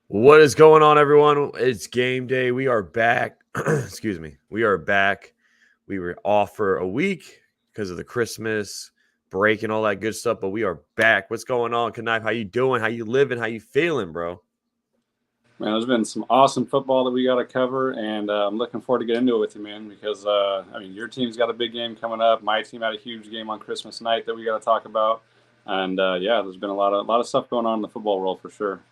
What is going on, everyone? It's game day. We are back. Excuse me. We are back. We were off for a week because of the Christmas break and all that good stuff, but we are back. What's going on, Knife? How you doing? How you living? How you feeling, bro? Man, there's been some awesome football that we got to cover, and I'm looking forward to get into it with you, man. Because your team's got a big game coming up. My team had a huge game on Christmas night that we got to talk about, and there's been a lot of stuff going on in the football world for sure.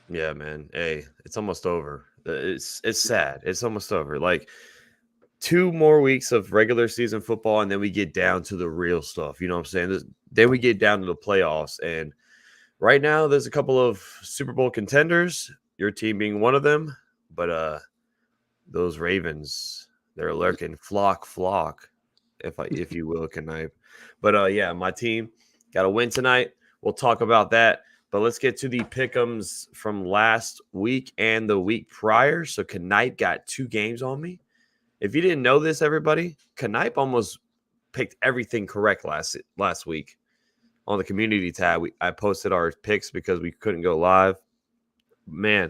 Yeah, man. Hey, it's almost over. It's sad. It's almost over. Like 2 more weeks of regular season football, and then we get down to the real stuff. You know what I'm saying? Then we get down to the playoffs, and right now there's a couple of Super Bowl contenders. Your team being one of them, but those Ravens, they're lurking, flock, if you will, Knife. But yeah, my team got a win tonight. We'll talk about that. But let's get to the pick'ems from last week and the week prior. So Knipe got 2 games on me. If you didn't know this, everybody, Knipe almost picked everything correct last week. On the community tab, I posted our picks because we couldn't go live. Man,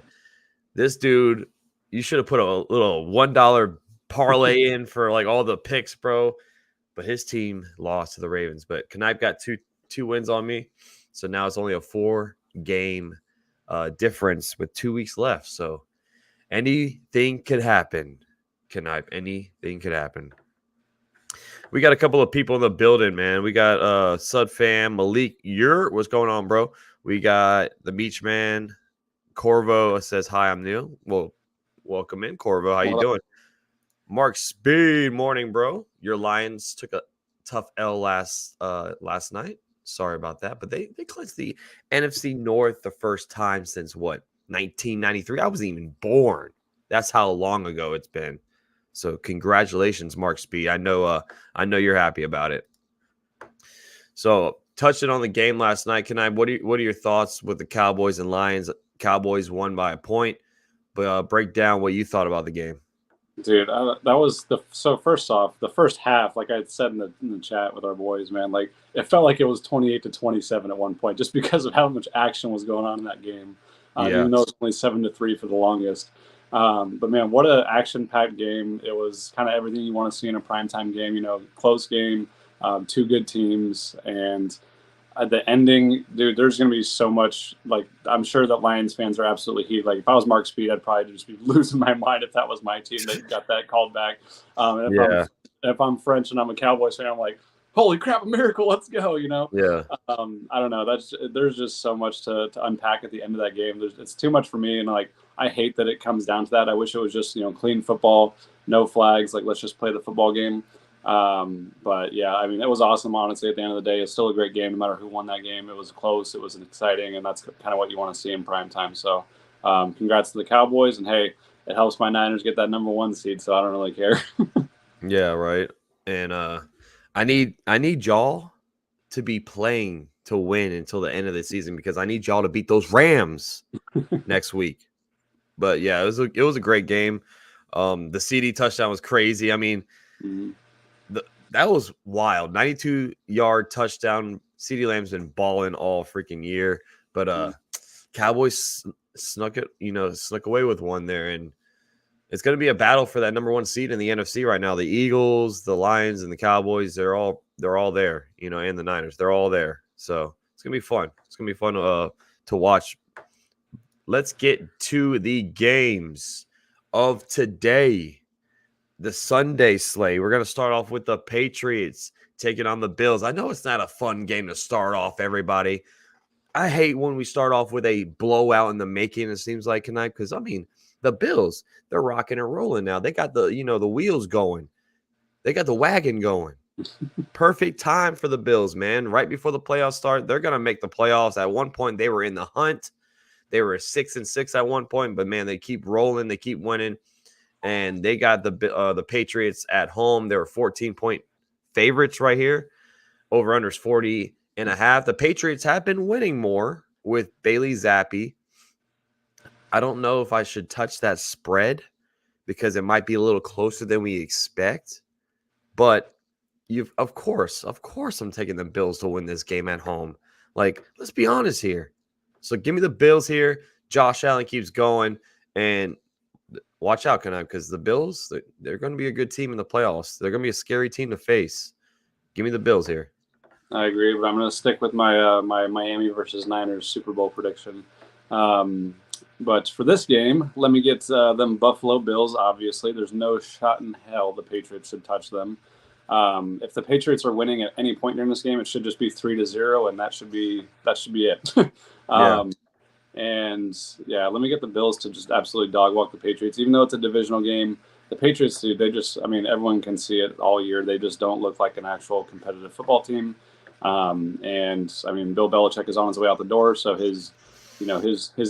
this dude, you should have put a little $1 parlay in for like all the picks, bro. But his team lost to the Ravens. But Knipe got two wins on me. So now it's only a 4-game difference with 2 weeks left. So anything could happen, Knipe. Anything could happen. We got a couple of people in the building, man. We got Sud Fam, Malik what's going on, bro? We got the Beach Man. Corvo says, hi, I'm Neil. Well, welcome in, Corvo. How you doing? Mark Speed, morning, bro. Your Lions took a tough L last night. Sorry about that. But they clinched the NFC North the first time since what? 1993. I wasn't even born. That's how long ago it's been. So congratulations, Mark Speed. I know you're happy about it. So touching on the game last night, what are your thoughts with the Cowboys and Lions? Cowboys won by a point, but break down what you thought about the game. Dude, that was so first off, the first half, like I had said in the chat with our boys, man, like it felt like it was 28-27 at one point, just because of how much action was going on in that game. Even though it's only 7-3 for the longest. But man, what an action-packed game! It was kind of everything you want to see in a primetime game. You know, close game, 2 good teams, and at the ending, dude, there's going to be so much. Like, I'm sure that Lions fans are absolutely heated. Like, if I was Mark Speed, I'd probably just be losing my mind if that was my team that got that called back. If I'm French and I'm a Cowboys fan, I'm like, holy crap, a miracle, let's go, you know? Yeah. I don't know. There's just so much to unpack at the end of that game. It's too much for me, and like I hate that it comes down to that. I wish it was just clean football, no flags. Like, let's just play the football game. But yeah, I mean, it was awesome. Honestly, at the end of the day, it's still a great game, no matter who won that game. It was close, it was exciting, and that's kind of what you want to see in prime time. So, congrats to the Cowboys, and hey, it helps my Niners get that #1 seed. So I don't really care. Yeah, right. And I need y'all to be playing to win until the end of the season because I need y'all to beat those Rams next week. But yeah, it was a great game. The CD touchdown was crazy. I mean. Mm-hmm. That was wild. 92-yard touchdown. CeeDee Lamb's been balling all freaking year. But Cowboys snuck away with one there. And it's going to be a battle for that #1 seed in the NFC right now. The Eagles, the Lions, and the Cowboys, they're all there, and the Niners. They're all there. So it's going to be fun. It's going to be fun to watch. Let's get to the games of today. The Sunday slate. We're going to start off with the Patriots taking on the Bills. I know it's not a fun game to start off, everybody. I hate when we start off with a blowout in the making, it seems like tonight, because, I mean, the Bills, they're rocking and rolling now. They got the wheels going. They got the wagon going. Perfect time for the Bills, man. Right before the playoffs start, they're going to make the playoffs. At one point, they were in the hunt. They were 6-6 at one point, but, man, they keep rolling. They keep winning. And they got the Patriots at home. They were 14-point favorites right here. Over-unders 40.5. The Patriots have been winning more with Bailey Zappi. I don't know if I should touch that spread because it might be a little closer than we expect. But of course, I'm taking the Bills to win this game at home. Like, let's be honest here. So give me the Bills here. Josh Allen keeps going, and watch out, because the Bills, they're going to be a good team in the playoffs. They're going to be a scary team to face. Give me the Bills here. I agree, but I'm going to stick with my my Miami versus Niners Super Bowl prediction. But for this game, let me get them Buffalo Bills. Obviously, there's no shot in hell the Patriots should touch them. If the Patriots are winning at any point during this game, it should just be 3-0, and that should be it. Yeah. And yeah, let me get the Bills to just absolutely dog walk the Patriots, even though it's a divisional game. The Patriots, dude, everyone can see it all year. They just don't look like an actual competitive football team. And I mean, Bill Belichick is on his way out the door, so his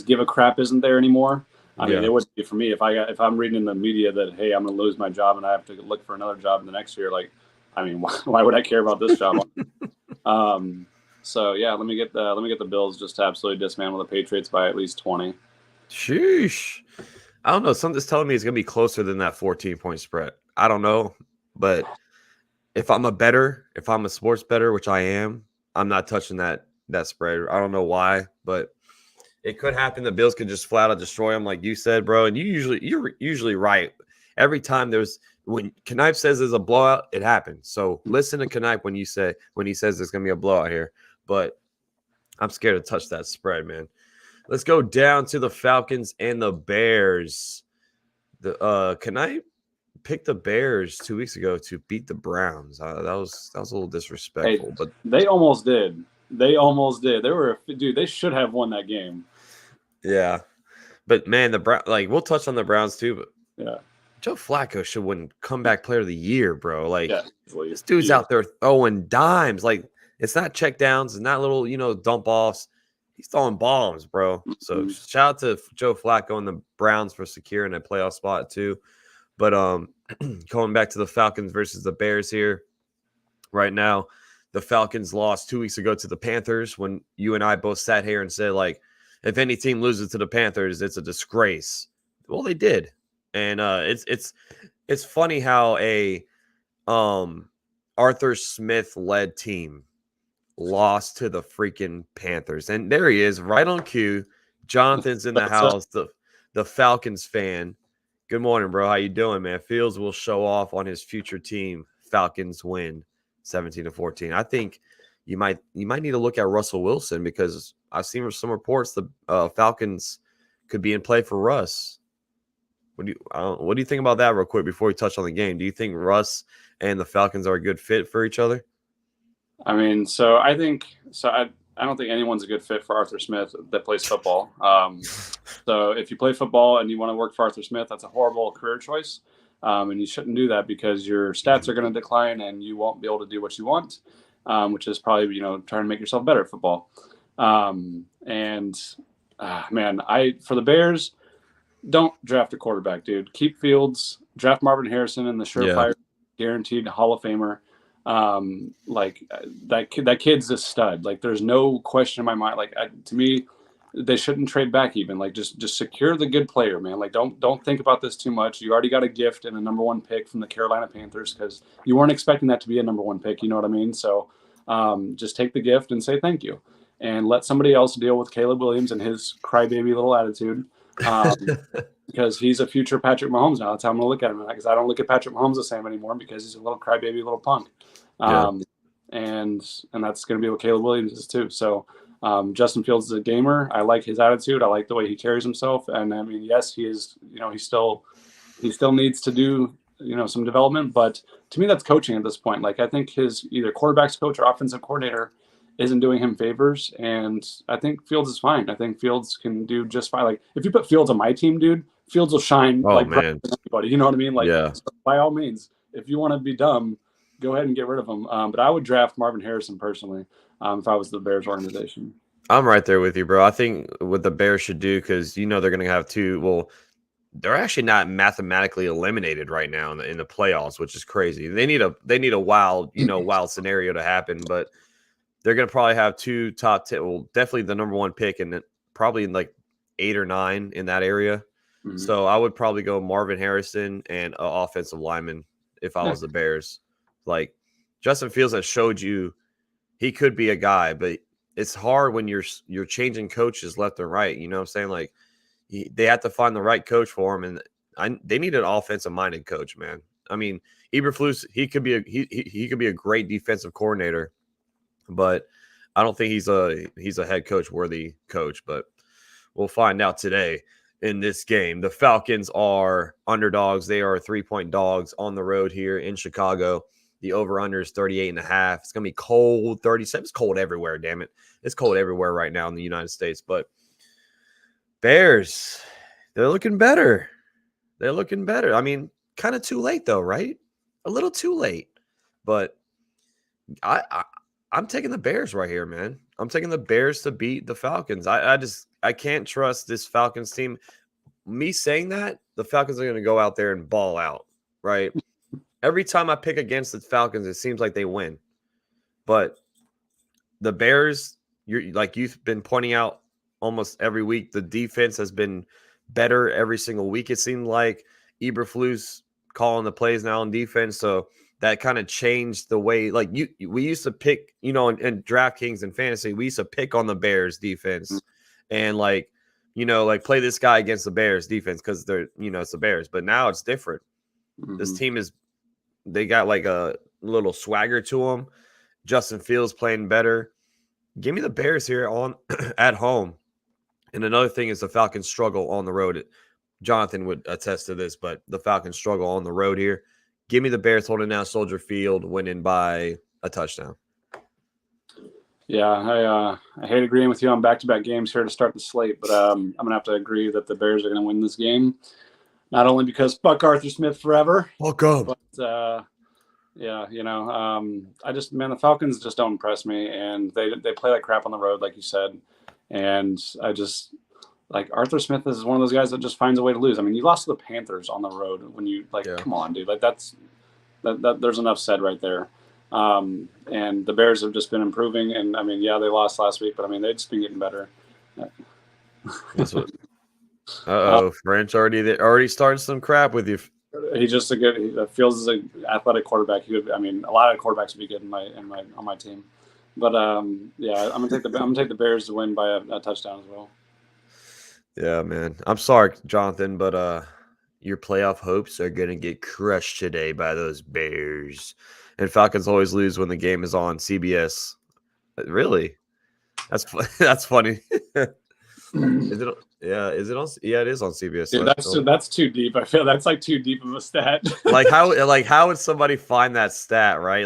give a crap isn't there anymore. I mean, it would be for me if I'm reading in the media that, hey, I'm going to lose my job and I have to look for another job in the next year. Like, I mean, why would I care about this job? So yeah, let me get the Bills just to absolutely dismantle the Patriots by at least 20. Sheesh. I don't know. Something's telling me it's going to be closer than that 14-point spread. I don't know, but if I'm a sports bettor, which I am, I'm not touching that spread. I don't know why, but it could happen. The Bills could just flat out destroy them, like you said, bro. And you're usually right. Every time when Knife says there's a blowout, it happens. So listen to Knife when he says there's gonna be a blowout here. But I'm scared to touch that spread, man. Let's go down to the Falcons and the Bears. Knife picked the Bears 2 weeks ago to beat the Browns. That was a little disrespectful, but they almost did. They should have won that game. Yeah, but man, we'll touch on the Browns too. But yeah, Joe Flacco should win Comeback Player of the Year, bro. Like, this dude's out there throwing dimes. Like, it's not check downs, it's not little dump offs. He's throwing bombs, bro. So shout out to Joe Flacco and the Browns for securing a playoff spot too. But going back to the Falcons versus the Bears here, right now, the Falcons lost 2 weeks ago to the Panthers when you and I both sat here and said, like, if any team loses to the Panthers, it's a disgrace. Well, they did. And it's funny how a Arthur Smith-led team lost to the freaking Panthers. And there he is, right on cue. Jonathan's in the house, the Falcons fan. Good morning, bro. How you doing, man? Fields will show off on his future team. Falcons win 17-14. I think you might need to look at Russell Wilson, because I've seen some reports the Falcons could be in play for Russ. What do you think about that real quick before we touch on the game? Do you think Russ and the Falcons are a good fit for each other? I mean, I don't think anyone's a good fit for Arthur Smith that plays football. So if you play football and you want to work for Arthur Smith, that's a horrible career choice. And you shouldn't do that, because your stats are going to decline and you won't be able to do what you want, which is probably, trying to make yourself better at football. Man, for the Bears, don't draft a quarterback, dude. Keep Fields, draft Marvin Harrison and the surefire guaranteed Hall of Famer. That kid's a stud. Like, there's no question in my mind. Like, to me, they shouldn't trade back even. Like, just secure the good player, man. Like, don't think about this too much. You already got a gift and a number one pick from the Carolina Panthers, because you weren't expecting that to be a number one pick. You know what I mean? So just take the gift and say thank you, and let somebody else deal with Caleb Williams and his crybaby little attitude. Because he's a future Patrick Mahomes now. That's how I'm going to look at him, because I don't look at Patrick Mahomes the same anymore, because he's a little crybaby, little punk. And that's going to be what Caleb Williams is too. So Justin Fields is a gamer. I like his attitude. I like the way he carries himself. And I mean, yes, he is, he still needs to do, some development, but to me, that's coaching at this point. Like, I think his either quarterbacks coach or offensive coordinator isn't doing him favors. And I think Fields is fine. I think Fields can do just fine. Like, if you put Fields on my team, dude, Fields will shine brighter than anybody. You know what I mean? Like, so by all means, if you want to be dumb, go ahead and get rid of him. But I would draft Marvin Harrison personally if I was the Bears organization. I'm right there with you, bro. I think what the Bears should do, because they're going to have two. Well, they're actually not mathematically eliminated right now in the playoffs, which is crazy. They need a wild scenario to happen, but they're going to probably have two top 10. Well, definitely the number one pick, and probably in like 8 or 9 in that area. Mm-hmm. So I would probably go Marvin Harrison and an offensive lineman if I was the Bears. Like, Justin Fields has showed you he could be a guy, but it's hard when you're changing coaches left and right. You know what I'm saying? Like, they have to find the right coach for him, and they need an offensive-minded coach, man. I mean, Eberflus, he could be a great defensive coordinator, but I don't think he's a head coach worthy coach. But we'll find out today in this game. The Falcons are underdogs. They are 3-point dogs on the road here in Chicago. The over-under is 38.5. It's going to be cold, 37. It's cold everywhere, damn it. It's cold everywhere right now in the United States. But Bears, they're looking better. They're looking better. I mean, kind of too late, though, right? A little too late. But I'm taking the Bears right here, man. I'm taking the Bears to beat the Falcons. I can't trust this Falcons team. Me saying that, the Falcons are going to go out there and ball out, right? Every time I pick against the Falcons, it seems like they win. But the Bears, you've been pointing out almost every week, the defense has been better every single week. It seemed like Eberflus calling the plays now on defense, so that kind of changed the way. Like we used to pick, in DraftKings and fantasy, we used to pick on the Bears defense, and play this guy against the Bears defense because they're, it's the Bears. But now it's different. Mm-hmm. This team they got like a little swagger to them. Justin Fields playing better. Give me the Bears here on at home. And another thing is the Falcons struggle on the road. Jonathan would attest to this, but the Falcons struggle on the road here. Give me the Bears holding down Soldier Field, winning by a touchdown. Yeah, I hate agreeing with you on back-to-back games here to start the slate, but I'm going to have to agree that the Bears are going to win this game. Not only because fuck Arthur Smith forever. Fuck up. But, the Falcons just don't impress me, and they play like crap on the road, like you said. And I just, Arthur Smith is one of those guys that just finds a way to lose. I mean, you lost to the Panthers on the road when you, come on, dude. There's enough said right there. And the Bears have just been improving. And, I mean, yeah, they lost last week, but, I mean, they've just been getting better. That's what. French already started some crap with you. He's just Fields is an athletic quarterback. A lot of quarterbacks would be good on my team. But I'm gonna take the Bears to win by a touchdown as well. Yeah, man. I'm sorry, Jonathan, but your playoff hopes are gonna get crushed today by those Bears. And Falcons always lose when the game is on CBS. Really? That's funny. Is it? Yeah. Is it on? Yeah, it is on CBS. Dude, that's too deep. I feel that's too deep of a stat. how would somebody find that stat? Right?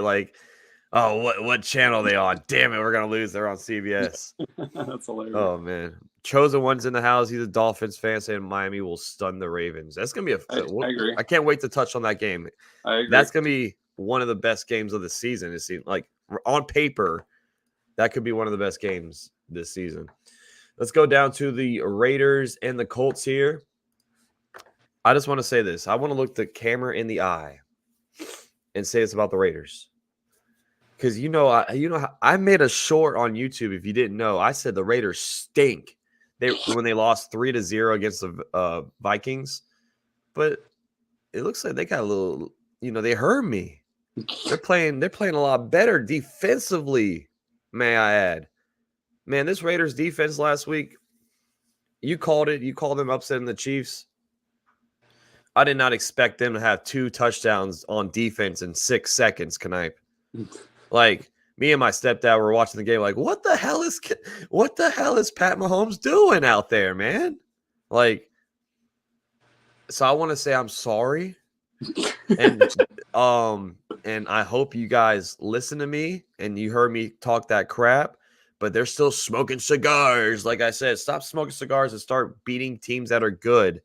What channel are they on? Damn it, we're gonna lose. They're on CBS. That's hilarious. Oh man, Chosen One's in the house. He's a Dolphins fan, saying Miami will stun the Ravens. That's gonna be I agree. I can't wait to touch on that game. I agree. That's gonna be one of the best games of the season. It seems like on paper, that could be one of the best games this season. Let's go down to the Raiders and the Colts here. I just want to say this. I want to look the camera in the eye and say it's about the Raiders. Because I made a short on YouTube. If you didn't know, I said the Raiders stink. When they lost 3-0 against the Vikings, but it looks like they got a little. They hurt me. They're playing a lot better defensively. May I add? Man, this Raiders defense last week, you called it. You called them upsetting the Chiefs. I did not expect them to have 2 touchdowns on defense in 6 seconds, Knipe. Me and my stepdad were watching the game what the hell is Pat Mahomes doing out there, man? So I want to say I'm sorry. And I hope you guys listen to me and you heard me talk that crap. But they're still smoking cigars. Like I said, stop smoking cigars and start beating teams that are good.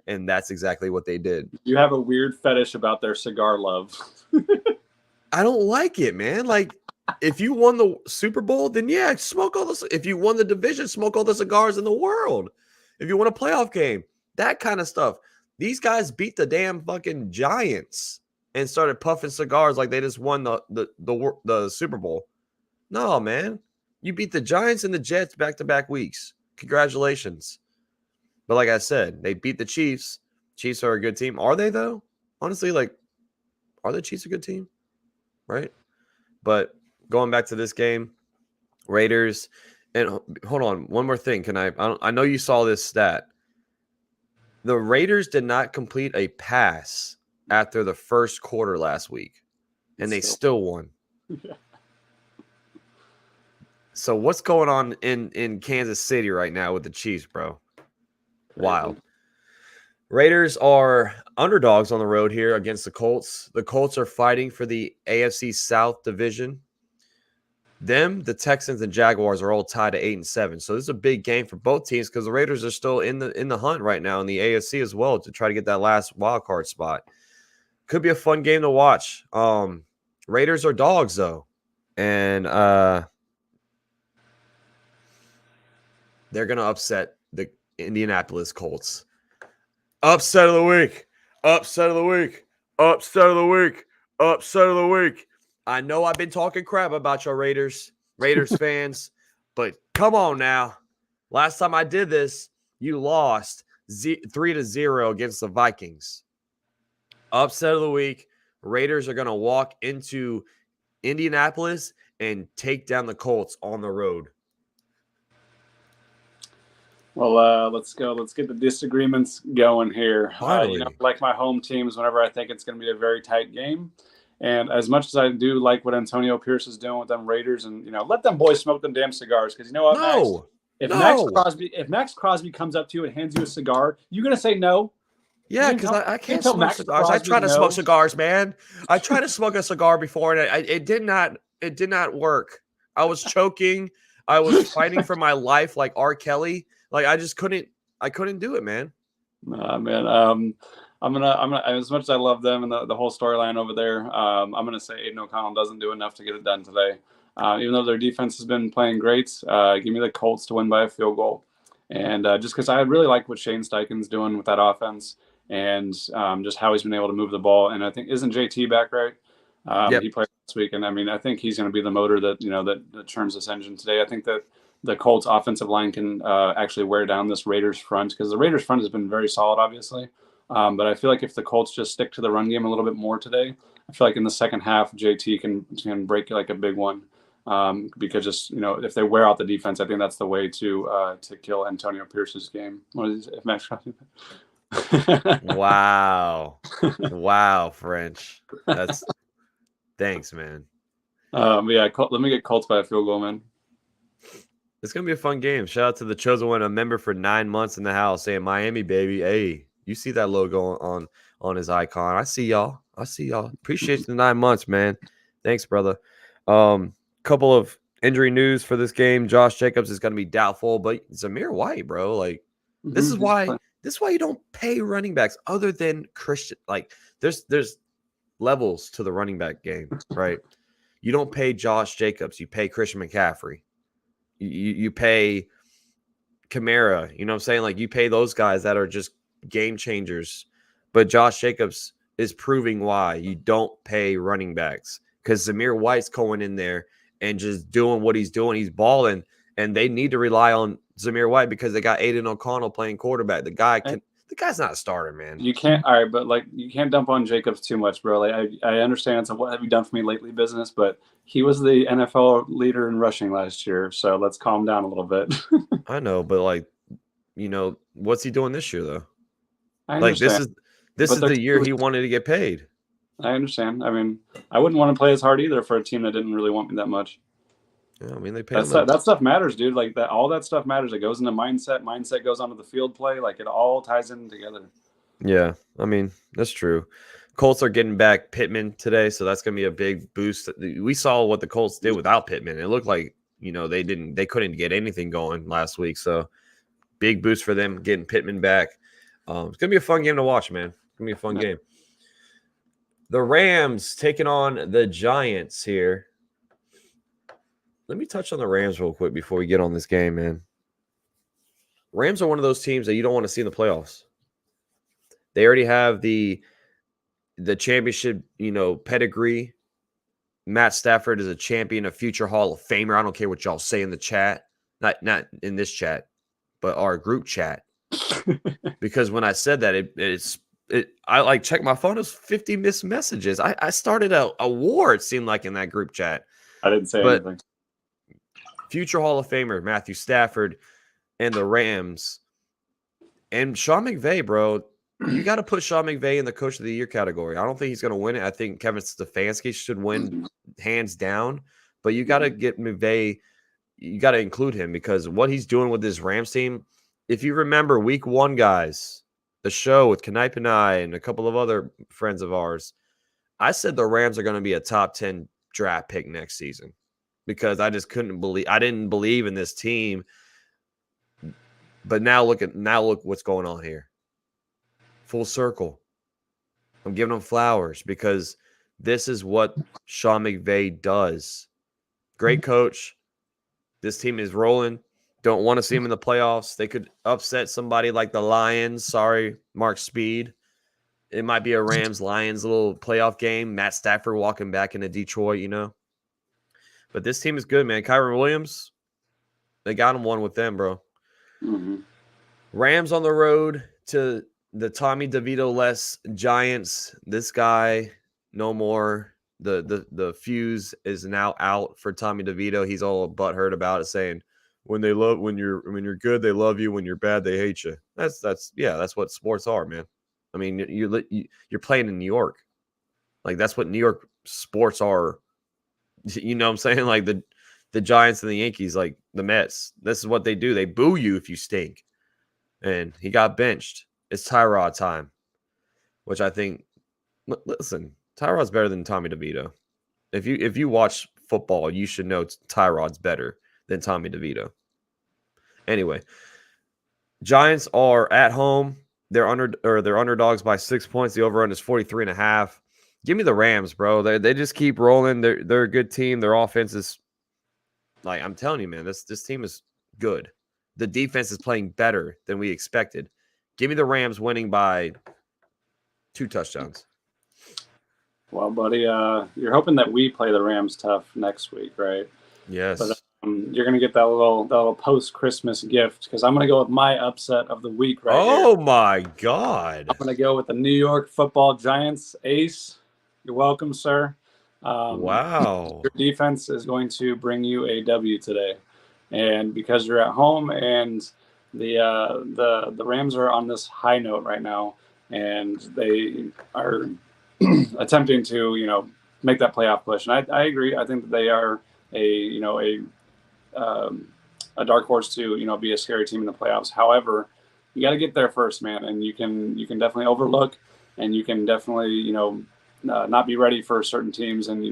And that's exactly what they did. You have a weird fetish about their cigar love. I don't like it, man. If you won the Super Bowl, then yeah, smoke all the. If you won the division, smoke all the cigars in the world. If you won a playoff game, that kind of stuff. These guys beat the damn fucking Giants and started puffing cigars like they just won the Super Bowl. No, man. You beat the Giants and the Jets back-to-back weeks. Congratulations. But like I said, they beat the Chiefs. Chiefs are a good team. Are they, though? Honestly, are the Chiefs a good team? Right? But going back to this game, Raiders. And hold on, one more thing. I know you saw this stat. The Raiders did not complete a pass after the first quarter last week, and they still won. Yeah. So what's going on in Kansas City right now with the Chiefs, bro? Wild. Raiders are underdogs on the road here against the Colts. The Colts are fighting for the AFC South division. The Texans and Jaguars are all tied at 8-7. So this is a big game for both teams because the Raiders are still in the hunt right now in the AFC as well to try to get that last wild card spot. Could be a fun game to watch. Raiders are dogs though, and they're gonna upset the Indianapolis Colts. Upset of the week. Upset of the week. Upset of the week. Upset of the week. I know I've been talking crap about your Raiders fans, but come on now. Last time I did this, you lost 3-0 against the Vikings. Upset of the week. Raiders are going to walk into Indianapolis and take down the Colts on the road. Well, let's go. Let's get the disagreements going here. Like my home teams, whenever I think it's going to be a very tight game. And as much as I do like what Antonio Pierce is doing with them Raiders, and let them boys smoke them damn cigars, because you know what, Max? If Max Crosby comes up to you and hands you a cigar, you gonna say no? Yeah, because I can't smoke cigars. I try to smoke cigars, man. I tried to smoke a cigar before, and it did not work. I was choking. I was fighting for my life like R. Kelly. Like I couldn't do it, man. Nah, man. I'm gonna as much as I love them and the whole storyline over there, I'm gonna say Aiden O'Connell doesn't do enough to get it done today. Even though their defense has been playing great, give me the Colts to win by a field goal. And just because I really like what Shane Steichen's doing with that offense and just how he's been able to move the ball. And I think, isn't JT back, right? Yep. He played last week, and I mean, I think he's going to be the motor that that churns this engine today. I think that the Colts offensive line can actually wear down this Raiders front, because the Raiders front has been very solid, obviously. But I feel like if the Colts just stick to the run game a little bit more today, I feel like in the second half, JT can break like a big one. Because just if they wear out the defense, I think that's the way to kill Antonio Pierce's game. What is it, Max? Wow, French. That's thanks, man. Yeah, let me get Colts by a field goal, man. It's gonna be a fun game. Shout out to the chosen one, a member for 9 months in the house, saying Miami, baby. Hey, you see that logo on his icon? I see y'all. Appreciate the 9 months, man. Thanks, brother. Couple of injury news for this game. Josh Jacobs is going to be doubtful, but Zamir White, bro, like this is why you don't pay running backs other than Christian. Like there's levels to the running back game, right? You don't pay Josh Jacobs, you pay Christian McCaffrey. You pay Kamara, you know what I'm saying? Like you pay those guys that are just game changers. But Josh Jacobs is proving why you don't pay running backs, because Zamir White's going in there and just doing what he's doing. He's balling, and they need to rely on Zamir White because they got Aiden O'Connell playing quarterback. The guy's not a starter, man. You can't. All right, but like you can't dump on Jacobs too much, bro. Like I understand it's a what have you done for me lately business, but he was the NFL leader in rushing last year, so let's calm down a little bit. I know, but like, what's he doing this year though? I understand. Like this is the year he wanted to get paid. I understand. I mean, I wouldn't want to play as hard either for a team that didn't really want me that much. Yeah, I mean, they pay that stuff matters, dude. Like that, all that stuff matters. It goes into mindset. Mindset goes onto the field play. Like it all ties in together. Yeah, I mean, that's true. Colts are getting back Pittman today, so that's going to be a big boost. We saw what the Colts did without Pittman. It looked like, they couldn't get anything going last week. So big boost for them getting Pittman back. It's going to be a fun game to watch, man. It's going to be a fun game. The Rams taking on the Giants here. Let me touch on the Rams real quick before we get on this game, man. Rams are one of those teams that you don't want to see in the playoffs. They already have the championship, pedigree. Matt Stafford is a champion, a future Hall of Famer. I don't care what y'all say in the chat. Not in this chat, but our group chat. Because when I said that, I like checked my phone. It was 50 missed messages. I started a war, it seemed like, in that group chat. I didn't say anything. Future Hall of Famer Matthew Stafford and the Rams And Sean McVay, bro, you got to put Sean McVay in the Coach of the Year category. I don't think he's going to win it. I think Kevin Stefanski should win hands down. But you got to get McVay. You got to include him because what he's doing with this Rams team. If you remember week 1, guys, the show with Knipe and I and a couple of other friends of ours, I said the Rams are going to be a top 10 draft pick next season because I just couldn't believe. I didn't believe in this team. But now look what's going on here. Full circle. I'm giving them flowers because this is what Sean McVay does. Great coach. This team is rolling. Don't want to see him in the playoffs. They could upset somebody like the Lions. Sorry, Mark Speed. It might be a Rams-Lions little playoff game. Matt Stafford walking back into Detroit, you know. But this team is good, man. Kyron Williams, they got him one with them, bro. Mm-hmm. Rams on the road to the Tommy DeVito-less Giants. This guy, no more. The fuse is now out for Tommy DeVito. He's all butthurt about it, saying when you're good, they love you. When you're bad, they hate you. That's what sports are, man. I mean, you're playing in New York. Like, that's what New York sports are. You know what I'm saying? Like the Giants and the Yankees, like the Mets. This is what they do. They boo you if you stink. And he got benched. It's Tyrod time, which I think. Listen, Tyrod's better than Tommy DeVito. If you watch football, you should know Tyrod's better than Tommy DeVito. Anyway, Giants are at home. They're underdogs by 6 points. The over-under is 43.5. Give me the Rams, bro. They just keep rolling. They're a good team. Their offense is, like, I'm telling you, man, this team is good. The defense is playing better than we expected. Give me the Rams winning by 2 touchdowns. Well, buddy, you're hoping that we play the Rams tough next week, right? Yes. But you're going to get that little post-Christmas gift because I'm going to go with my upset of the week right here. Oh, my God. I'm going to go with the New York Football Giants ace. You're welcome, sir. Wow. Your defense is going to bring you a W today. And because you're at home and the Rams are on this high note right now, and they are attempting to, make that playoff push. And I agree. I think that they are a dark horse to, be a scary team in the playoffs. However, you got to get there first, man. And you can definitely overlook, and you can definitely, not be ready for certain teams. And,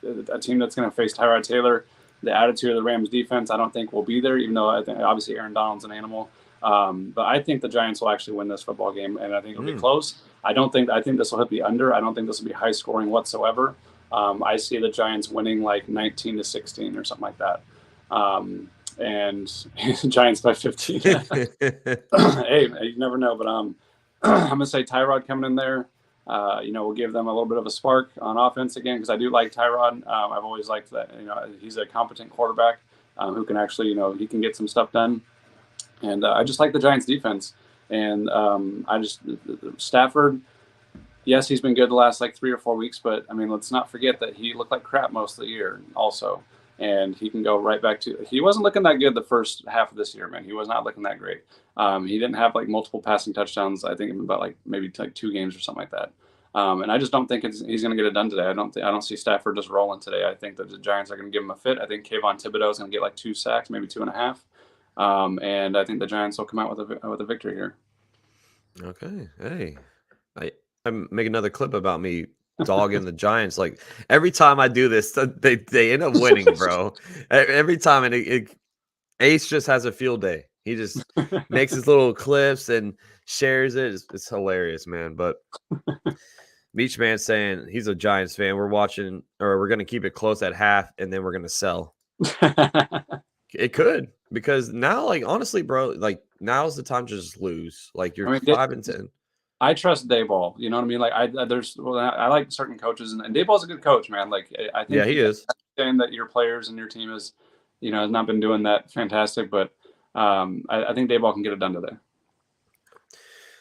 a team that's going to face Tyrod Taylor, the attitude of the Rams defense, I don't think will be there, even though I think obviously Aaron Donald's an animal. But I think the Giants will actually win this football game, and I think it'll be close. I think this will hit the under. I don't think this will be high scoring whatsoever. I see the Giants winning like 19-16 or something like that. And Giants by 15. Hey, you never know, but I'm going to say Tyrod coming in there. We'll give them a little bit of a spark on offense again, because I do like Tyrod. I've always liked that. He's a competent quarterback who can actually, he can get some stuff done. And I just like the Giants defense. And Stafford, yes, he's been good the last like 3 or 4 weeks, but I mean, let's not forget that he looked like crap most of the year also. And he can go right back to, he wasn't looking that good the first half of this year, man. He was not looking that great. He didn't have like multiple passing touchdowns, I think about like maybe like 2 games or something like that. And I just don't think he's going to get it done today. I don't see Stafford just rolling today. I think that the Giants are going to give him a fit. I think Kayvon Thibodeau is going to get like 2 sacks, maybe 2.5. And I think the Giants will come out with a victory here. Okay. Hey, I make another clip about me dogging the Giants. Like, every time I do this, they end up winning, bro. Every time, and Ace just has a field day. He just makes his little clips and shares it. It's hilarious, man. But Beach Man saying he's a Giants fan. We're watching, or we're gonna keep it close at half, and then we're gonna sell. It could, because now, like, honestly, bro, like, now's the time to just lose. Like, you're 5-10. I trust Daboll. You know what I mean? Like, I like certain coaches, and Daboll's a good coach, man. Like, I think he is. Saying that your players and your team has not been doing that fantastic, but I think Daboll can get it done today.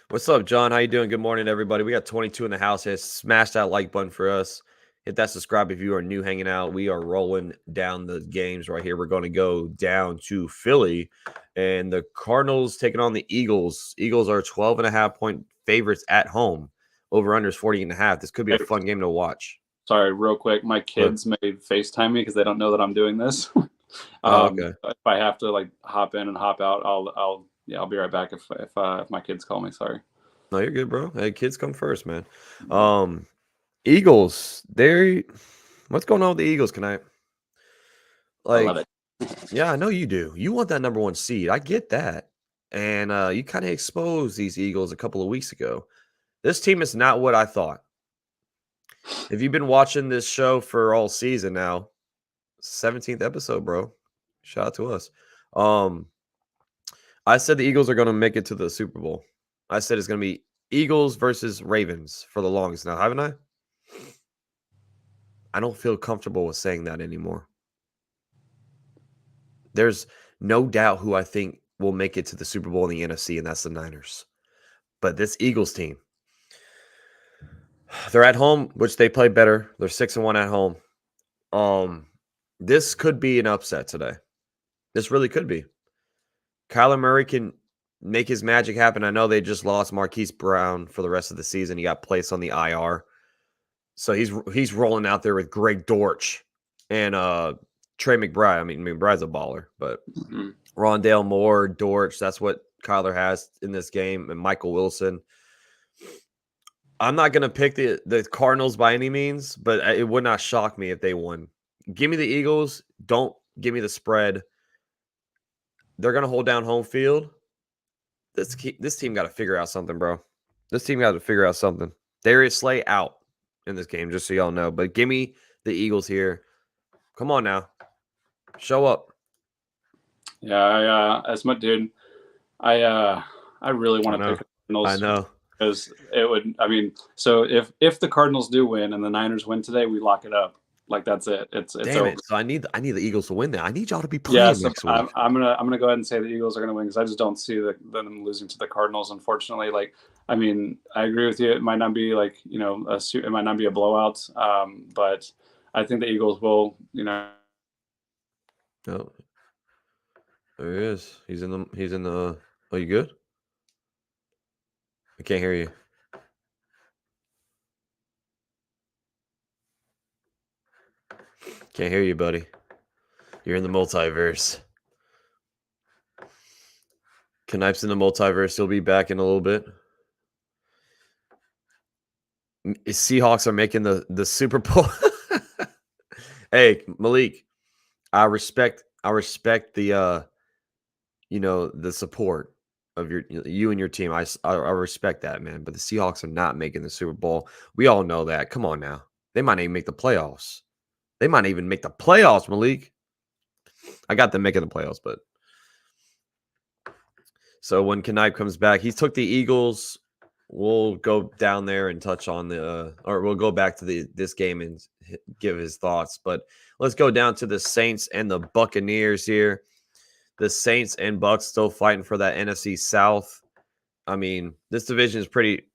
What's up, John? How you doing? Good morning, everybody. We got 22 in the house here. Smash that like button for us. Hit that subscribe if you are new hanging out. We are rolling down the games right here. We're going to go down to Philly and the Cardinals taking on the Eagles. Eagles are 12.5-point favorites at home. Over under is 40.5. This could be a fun game to watch. Sorry, real quick. My kids may FaceTime me because they don't know that I'm doing this. Okay. If I have to like hop in and hop out, I'll be right back if my kids call me. Sorry. No, you're good, bro. Hey, kids come first, man. Eagles, what's going on with the Eagles? I love it. Yeah, I know you do. You want that number 1 seed. I get that. And you kind of exposed these Eagles a couple of weeks ago. This team is not what I thought. If you've been watching this show for all season now, 17th episode, bro. Shout out to us. I said the Eagles are going to make it to the Super Bowl. I said it's going to be Eagles versus Ravens for the longest now, haven't I? I don't feel comfortable with saying that anymore. There's no doubt who I think will make it to the Super Bowl in the NFC, and that's the Niners. But this Eagles team, they're at home, which they play better. They're 6-1 at home. This could be an upset today. This really could be. Kyler Murray can make his magic happen. I know they just lost Marquise Brown for the rest of the season. He got placed on the IR. So he's rolling out there with Greg Dortch and Trey McBride. I mean, McBride's a baller, but Rondale Moore, Dortch, that's what Kyler has in this game, and Michael Wilson. I'm not going to pick the Cardinals by any means, but it would not shock me if they won. Give me the Eagles. Don't give me the spread. They're going to hold down home field. This team got to figure out something, bro. This team got to figure out something. Darius Slay out in this game, just so y'all know. But give me the Eagles here. Come on now. Show up. Yeah, as my dude, I really want to pick the Cardinals. I know. Because it would, I mean, so if the Cardinals do win and the Niners win today, we lock it up. Like that's it. It's Damn over. it. So I need the Eagles to win that. I need y'all to be playing next week. I'm gonna go ahead and say the Eagles are gonna win because I just don't see them losing to the Cardinals. Unfortunately, like I mean, I agree with you. It might not be like it might not be a blowout, but I think the Eagles will. Oh, there he is. He's in the. Oh, you good? I can't hear you. Can't hear you, buddy. You're in the multiverse. Knife's in the multiverse. He'll be back in a little bit. Seahawks are making the Super Bowl. Hey, Malik, I respect the the support of you and your team. I respect that, man. But the Seahawks are not making the Super Bowl. We all know that. Come on now. They might even make the playoffs. They might even make the playoffs, Malik. I got them making the playoffs, but so when Knipe comes back, he took the Eagles. We'll go down there and touch on or we'll go back to this game and give his thoughts. But let's go down to the Saints and the Buccaneers here. The Saints and Bucs still fighting for that NFC South. I mean, this division is pretty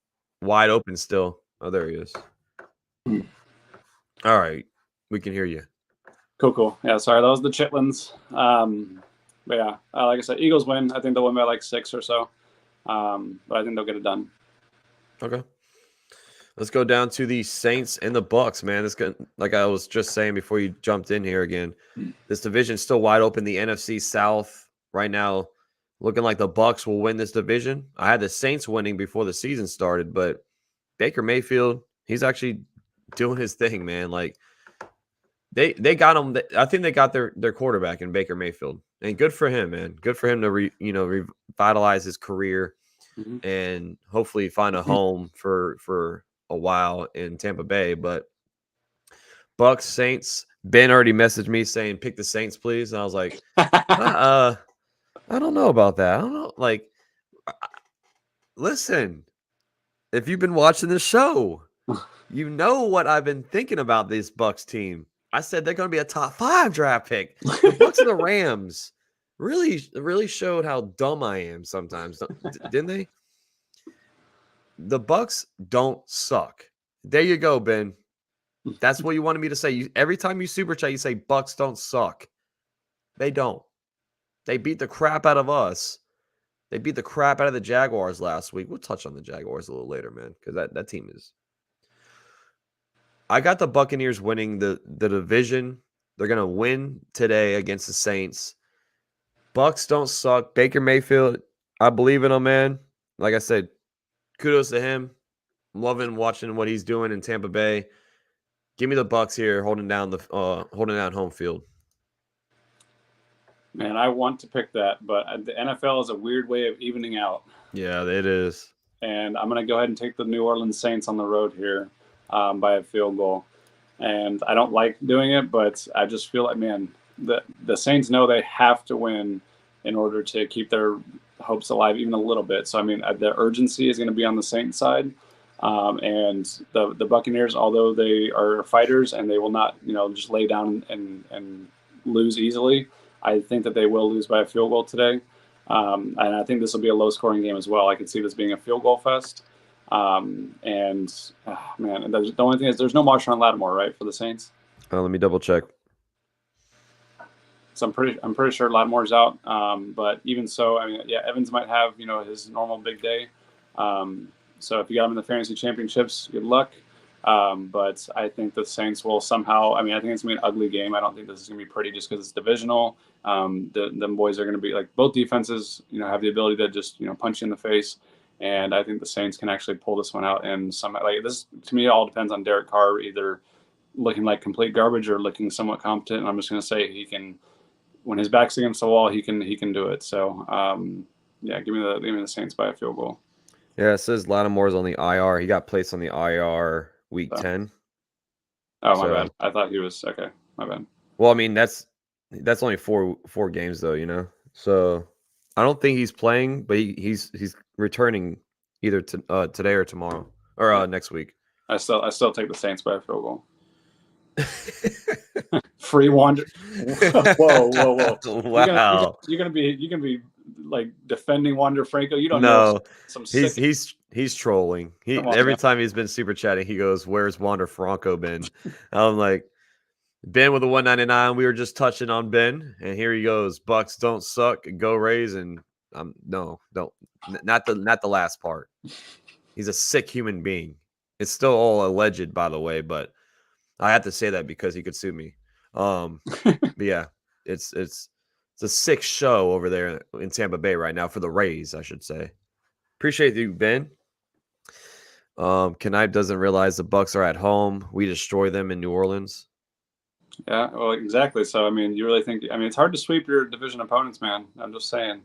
wide open still. Oh, there he is. All right. We can hear you. Cool. Yeah, sorry. That was the Chitlins. But yeah, like I said, Eagles win. I think they'll win by like 6 or so. But I think they'll get it done. Okay. Let's go down to the Saints and the Bucs, man. This like I was just saying before you jumped in here again. This division's still wide open. The NFC South right now looking like the Bucs will win this division. I had the Saints winning before the season started, but Baker Mayfield, he's actually doing his thing, man. Like they got him. I think they got their quarterback in Baker Mayfield, and good for him, man. Good for him to revitalize his career and hopefully find a home for a while in Tampa Bay. But Bucs, Saints. Ben already messaged me saying pick the Saints, please, and I was like, I don't know about that. I don't know. Like, listen, if you've been watching the show, you know what I've been thinking about this Bucs team. I said they're going to be a top 5 draft pick. The Bucs and the Rams really showed how dumb I am sometimes, didn't they? The Bucs don't suck. There you go, Ben. That's what you wanted me to say. Every time you super chat, you say Bucks don't suck. They don't. They beat the crap out of us. They beat the crap out of the Jaguars last week. We'll touch on the Jaguars a little later, man, because that team is. I got the Buccaneers winning the division. They're gonna win today against the Saints. Bucks don't suck. Baker Mayfield, I believe in him, man. Like I said, kudos to him. I'm loving watching what he's doing in Tampa Bay. Give me the Bucks here, holding down home field. Man, I want to pick that, but the NFL is a weird way of evening out. Yeah, it is. And I'm going to go ahead and take the New Orleans Saints on the road here by a field goal. And I don't like doing it, but I just feel like, man, the Saints know they have to win in order to keep their hopes alive even a little bit. So, I mean, the urgency is going to be on the Saints side. And the Buccaneers, although they are fighters and they will not, just lay down and lose easily, I think that they will lose by a field goal today. And I think this will be a low-scoring game as well. I could see this being a field goal fest. Man, the only thing is there's no Marshawn Lattimore, right, for the Saints? Let me double check. So I'm pretty sure Lattimore's out. But even so, I mean, yeah, Evans might have his normal big day. So if you got him in the fantasy championships, good luck. But I think the Saints will somehow. I mean, I think it's gonna be an ugly game. I don't think this is gonna be pretty just because it's divisional. The boys are gonna be like both defenses. Have the ability to just punch you in the face. And I think the Saints can actually pull this one out. And this to me, it all depends on Derek Carr either looking like complete garbage or looking somewhat competent. And I'm just gonna say he can. When his back's against the wall, he can do it. So yeah, give me the Saints by a field goal. Yeah, it says Lattimore's on the IR. He got placed on the IR week 10. Oh, my bad. I thought he was okay. My bad. Well, I mean that's only four games though, So I don't think he's playing, but he's returning either today or tomorrow or next week. I still take the Saints by a field goal. Free wander. Whoa! Wow! You're gonna be like defending Wander Franco. You don't know. Some he's trolling. Every time he's been super chatting, he goes, "Where's Wander Franco been?" I'm like, Ben with a 199. We were just touching on Ben, and here he goes. Bucks don't suck. Go Rays, and no, don't not the last part. He's a sick human being. It's still all alleged, by the way, but I have to say that because he could sue me. But yeah, it's a sick show over there in Tampa Bay right now for the Rays, I should say. Appreciate you, Ben. Knipe doesn't realize the Bucks are at home. We destroy them in New Orleans. Yeah, well, exactly. So, I mean, you really think? I mean, it's hard to sweep your division opponents, man. I'm just saying.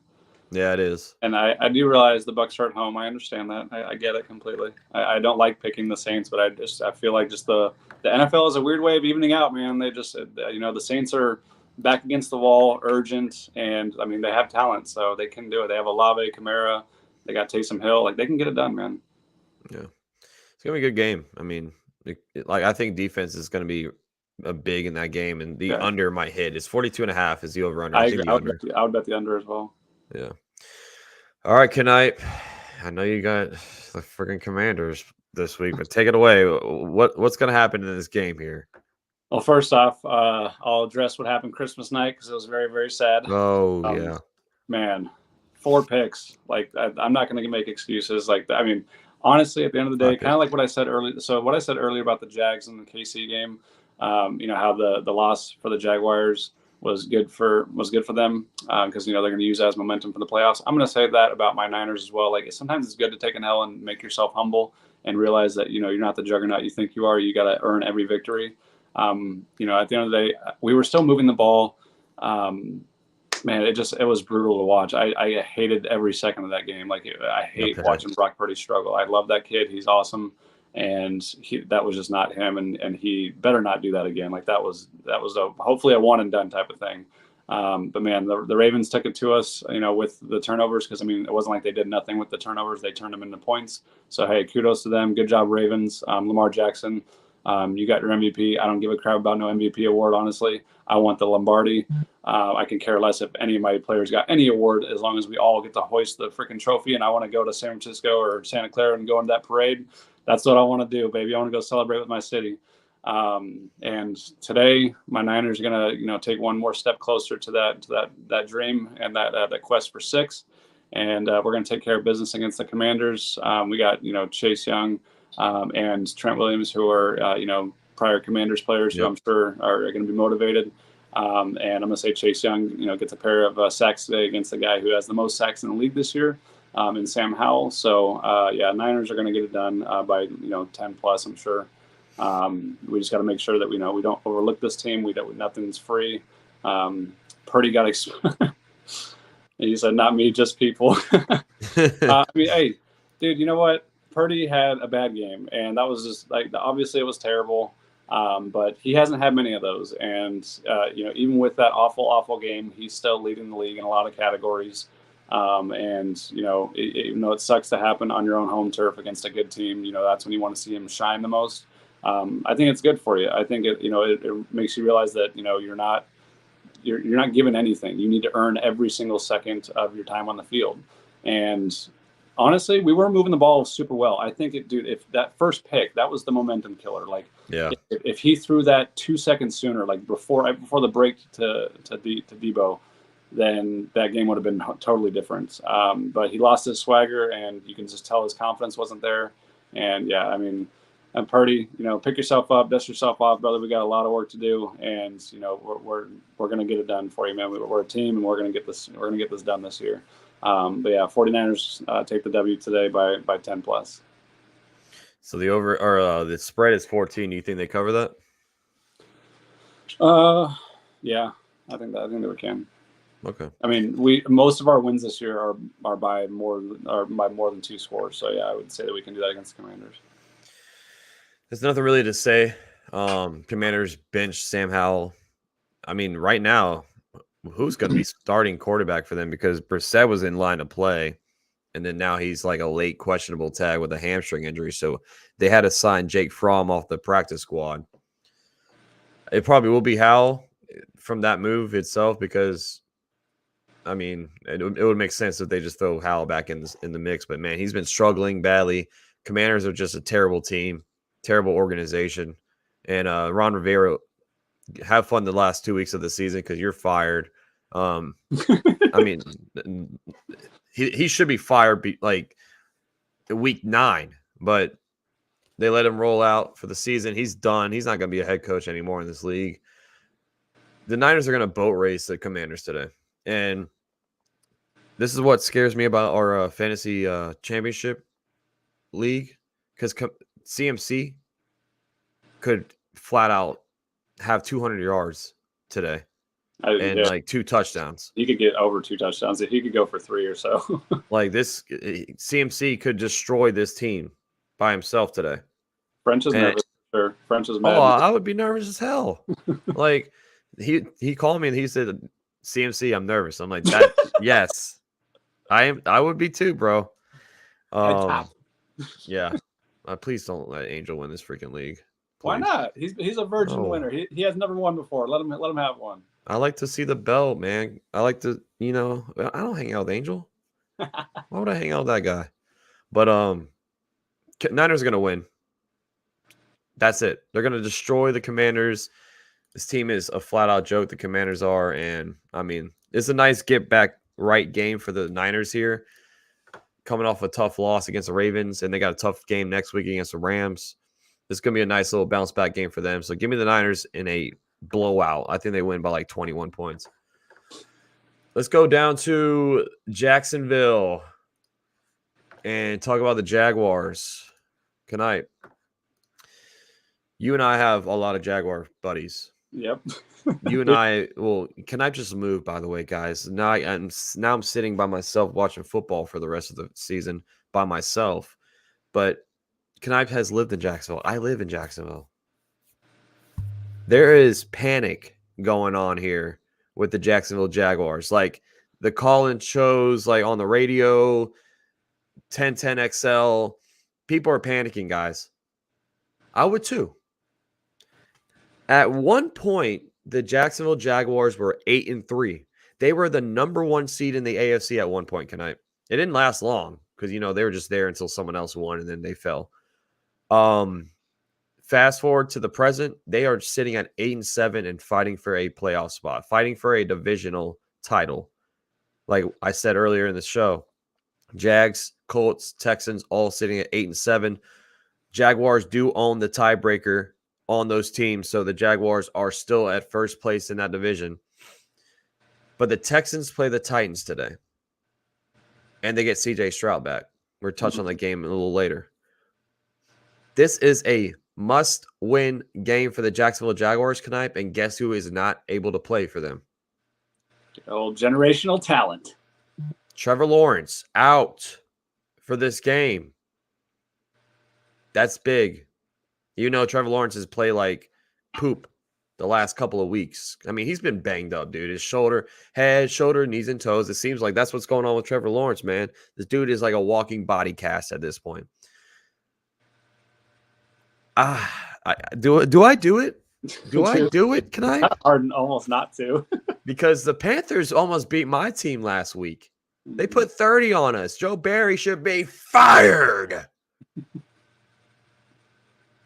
Yeah, it is. And I do realize the Bucks are at home. I understand that. I get it completely. I don't like picking the Saints, but I feel like just the NFL is a weird way of evening out, man. They just the Saints are back against the wall, urgent, and I mean they have talent, so they can do it. They have Olave, Kamara, they got Taysom Hill, like they can get it done, man. Yeah, it's gonna be a good game. I mean, I think defense is gonna be big in that game, and the under might hit. It's 42.5 is the over under. I would bet the under as well. Yeah. All right, Knipe. I know you got the freaking Commanders this week, but take it away. What's going to happen in this game here? Well, first off, I'll address what happened Christmas night because it was very, very sad. Oh, yeah. Man, 4 picks. Like, I'm not going to make excuses. Like, I mean, honestly, at the end of the day, kind of like what I said earlier. So what I said earlier about the Jags and the KC game, how the loss for the Jaguars was good for them because they're going to use that as momentum for the playoffs. I'm going to say that about my Niners as well. Like sometimes it's good to take an L and make yourself humble and realize that you're not the juggernaut you think you are. You got to earn every victory. At the end of the day, we were still moving the ball. Man, it was brutal to watch. I hated every second of that game. Like I hate watching Brock Purdy struggle. I love that kid. He's awesome. And that was just not him, and he better not do that again. Like that was hopefully a one and done type of thing. But man, the Ravens took it to us, with the turnovers because I mean it wasn't like they did nothing with the turnovers; they turned them into points. So hey, kudos to them. Good job, Ravens. Lamar Jackson, you got your MVP. I don't give a crap about no MVP award, honestly. I want the Lombardi. I can care less if any of my players got any award as long as we all get to hoist the freaking trophy. And I want to go to San Francisco or Santa Clara and go into that parade. That's what I want to do, baby. I want to go celebrate with my city. And today, my Niners are gonna, take one more step closer to that dream and that quest for 6. And we're gonna take care of business against the Commanders. We got Chase Young and Trent Williams, who are prior Commanders players, who Yep. I'm sure are going to be motivated. And I'm going to say Chase Young, gets a pair of sacks today against the guy who has the most sacks in the league this year, in Sam Howell. So Niners are going to get it done by 10 plus, I'm sure. We just got to make sure that we don't overlook this team. Nothing's free. Purdy got he said, "Not me, just people." Hey, dude, you know what? Purdy had a bad game, and that was just obviously it was terrible. But he hasn't had many of those, and even with that awful game, he's still leading the league in a lot of categories. And even though it sucks to happen on your own home turf against a good team, that's when you want to see him shine the most. I think it's good for you. I think it makes you realize that you're not given anything. You need to earn every single second of your time on the field. And honestly, we were moving the ball super well. I think if that first pick, that was the momentum killer. If he threw that 2 seconds sooner, before the break to Debo, then that game would have been totally different. But he lost his swagger, and you can just tell his confidence wasn't there. And and Purdy, pick yourself up, dust yourself off, brother. We got a lot of work to do, and we're gonna get it done for you, man. We're a team, and we're gonna get this done this year. 49ers take the W today by 10 plus. So the spread is 14. Do you think they cover that? Yeah, I think that we can. Okay. I mean, most of our wins this year are by more than 2 scores. So yeah, I would say that we can do that against the Commanders. There's nothing really to say. Commanders bench Sam Howell. I mean, right now, who's going to be starting quarterback for them? Because Brissett was in line to play, and then now he's like a late questionable tag with a hamstring injury. So they had to sign Jake Fromm off the practice squad. It probably will be Howell from that move itself, because I mean, it would make sense if they just throw Howell back in the mix. But man, he's been struggling badly. Commanders are just a terrible team. Terrible organization. And Ron Rivera, have fun the last 2 weeks of the season, because you're fired. I mean, he should be fired like week 9, but they let him roll out for the season. He's done. He's not going to be a head coach anymore in this league. The Niners are going to boat race the Commanders today. And this is what scares me about our fantasy championship league, because CMC could flat out have 200 yards today and 2 touchdowns. He could get over 2 touchdowns. He could go for 3 or so. This CMC could destroy this team by himself today. French is nervous. Sure, French is mad. Oh, I would be nervous as hell. He called me and he said, "CMC, I'm nervous." I'm like, "That yes, I am. I would be too, bro." Yeah. Please don't let Angel win this freaking league. Please. Why not? He's a virgin winner. He has never won before. Let him have one. I like to see the belt, man. I like to, I don't hang out with Angel. Why would I hang out with that guy? But Niners are gonna win. That's it. They're gonna destroy the Commanders. This team is a flat out joke. The Commanders are, and I mean, it's a nice get back right game for the Niners here, coming off a tough loss against the Ravens, and they got a tough game next week against the Rams. This is going to be a nice little bounce back game for them. So give me the Niners in a blowout. I think they win by 21 points. Let's go down to Jacksonville and talk about the Jaguars. Good night. You and I have a lot of Jaguar buddies. Yep. You and I, can I just move, by the way, guys? Now I'm sitting by myself watching football for the rest of the season by myself. But Knipe has lived in Jacksonville. I live in Jacksonville. There is panic going on here with the Jacksonville Jaguars. The call-in shows, on the radio, 1010 XL, people are panicking, guys. I would too. At one point, the Jacksonville Jaguars were 8-3. They were the number 1 seed in the AFC at one point, Knipe. It didn't last long because, they were just there until someone else won and then they fell. fast forward to the present, they are sitting at 8-7 and fighting for a playoff spot, fighting for a divisional title. Like I said earlier in the show, Jags, Colts, Texans all sitting at 8-7. Jaguars do own the tiebreaker on those teams, so the Jaguars are still at first place in that division. But the Texans play the Titans today, and they get C.J. Stroud back. We'll touch on that game a little later. This is a must-win game for the Jacksonville Jaguars, Knipe, and guess who is not able to play for them? Old generational talent. Trevor Lawrence out for this game. That's big. You know, Trevor Lawrence has played like poop the last couple of weeks. I mean, he's been banged up, dude. His head, shoulder, knees, and toes. It seems like that's what's going on with Trevor Lawrence, man. This dude is like a walking body cast at this point. Do I do it? Do I do it? Can I? Hard almost not to. Because the Panthers almost beat my team last week. They put 30 on us. Joe Barry should be fired.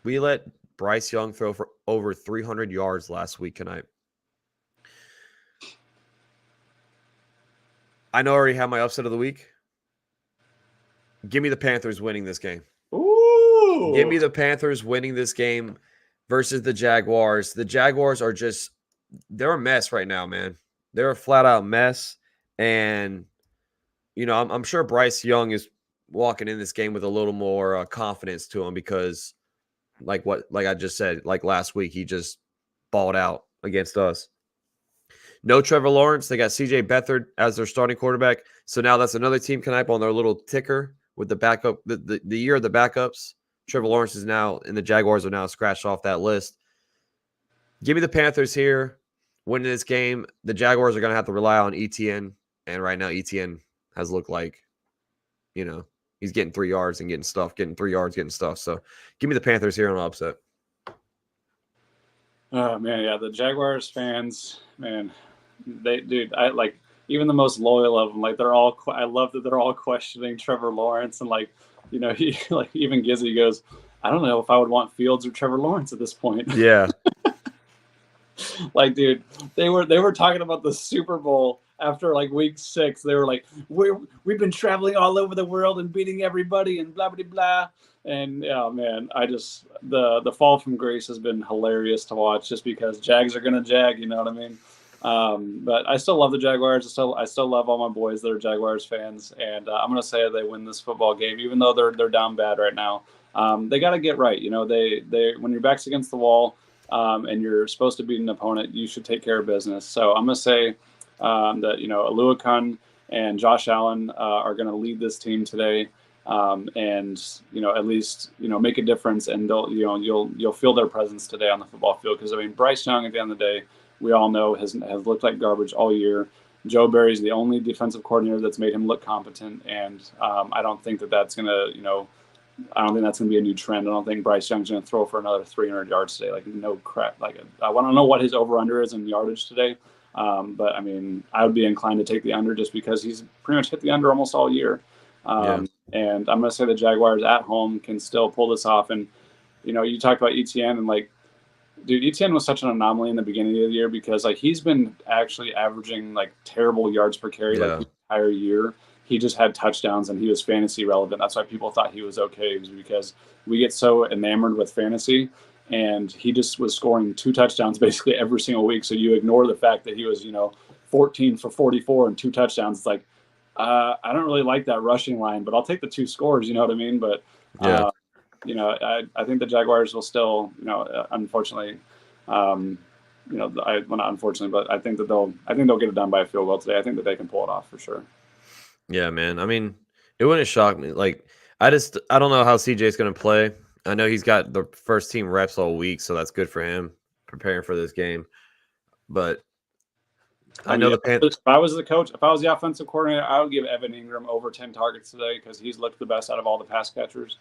We let Bryce Young throw for over 300 yards last week tonight. I know I already have my upset of the week. Give me the Panthers winning this game. Ooh. Give me the Panthers winning this game versus the Jaguars. The Jaguars are just, they're a mess right now, man. They're a flat-out mess. And, you know, I'm sure Bryce Young is walking in this game with a little more confidence to him because, like I just said, like last week, he just balled out against us. No Trevor Lawrence. They got C.J. Beathard as their starting quarterback. So now that's another team connect on their little ticker with the backup, the year of the backups. Trevor Lawrence is now, and the Jaguars are now scratched off that list. Give me the Panthers here. Winning this game, the Jaguars are going to have to rely on ETN. And right now, ETN has looked like, you know, he's getting 3 yards and getting stuff, getting 3 yards, getting stuff. So give me the Panthers here on upset. Oh, man, yeah, the Jaguars fans, man, I like even the most loyal of them. Like I love that they're all questioning Trevor Lawrence, and like, you know, he like even Gizzy goes, I don't know if I would want Fields or Trevor Lawrence at this point. Yeah. Like, dude, they were talking about the Super Bowl after like week 6. They were like, we've been traveling all over the world and beating everybody and blah blah blah. And yeah, man, I just the fall from grace has been hilarious to watch just because Jags are gonna jag, you know what I mean? But I still love the Jaguars. I still love all my boys that are Jaguars fans, and I'm gonna say they win this football game, even though they're down bad right now. They got to get right. You know, they when your back's against the wall and you're supposed to beat an opponent, you should take care of business. So I'm gonna say that, you know, Aluakun and Josh Allen are gonna lead this team today. And, you know, at least, you know, make a difference, and you'll feel their presence today on the football field. Because I mean, Bryce Young at the end of the day, we all know has looked like garbage all year. Joe Barry's the only defensive coordinator that's made him look competent, and I don't think that's gonna, you know, I don't think that's gonna be a new trend. I don't think Bryce Young's gonna throw for another 300 yards today. Like, no crap. Like, I want to know what his over/under is in yardage today. But I mean, I would be inclined to take the under just because he's pretty much hit the under almost all year. And I'm going to say the Jaguars at home can still pull this off. And, you know, you talked about ETN, and like, dude, ETN was such an anomaly in the beginning of the year because like he's been actually averaging like terrible yards per carry like the entire year. He just had touchdowns and he was fantasy relevant. That's why people thought he was okay. It was because we get so enamored with fantasy, and he just was scoring 2 touchdowns basically every single week. So you ignore the fact that he was, you know, 14 for 44 and 2 touchdowns. It's like, I don't really like that rushing line, but I'll take the 2 scores. You know what I mean? But you know, I think the Jaguars will still, you know, unfortunately, you know, well, not unfortunately, but I think they'll get it done by a field goal today. I think that they can pull it off for sure. Yeah, man. I mean, it wouldn't shock me. Like, I don't know how CJ's going to play. I know he's got the first team reps all week, so that's good for him preparing for this game. But I know the Panthers. If I was the coach, if I was the offensive coordinator, I would give Evan Ingram over 10 targets today because he's looked the best out of all the pass catchers.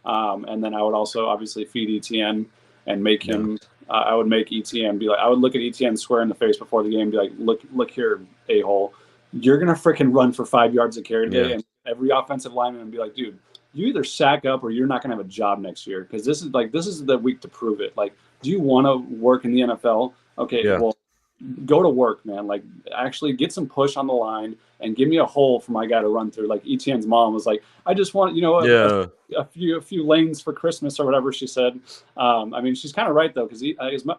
And then I would also obviously feed ETN and make him. I would make ETN be like, I would look at ETN square in the face before the game and be like, look here, a-hole. You're gonna freaking run for 5 yards a carry today, and every offensive lineman would be like, dude, you either sack up or you're not going to have a job next year, because this is the week to prove it. Like, do you want to work in the NFL? Okay, Yeah. well, go to work, man. Like, actually get some push on the line and give me a hole for my guy to run through. Like Etienne's mom was like, I just want, Yeah. a few lanes for Christmas or whatever she said. I mean, she's kind of right though, because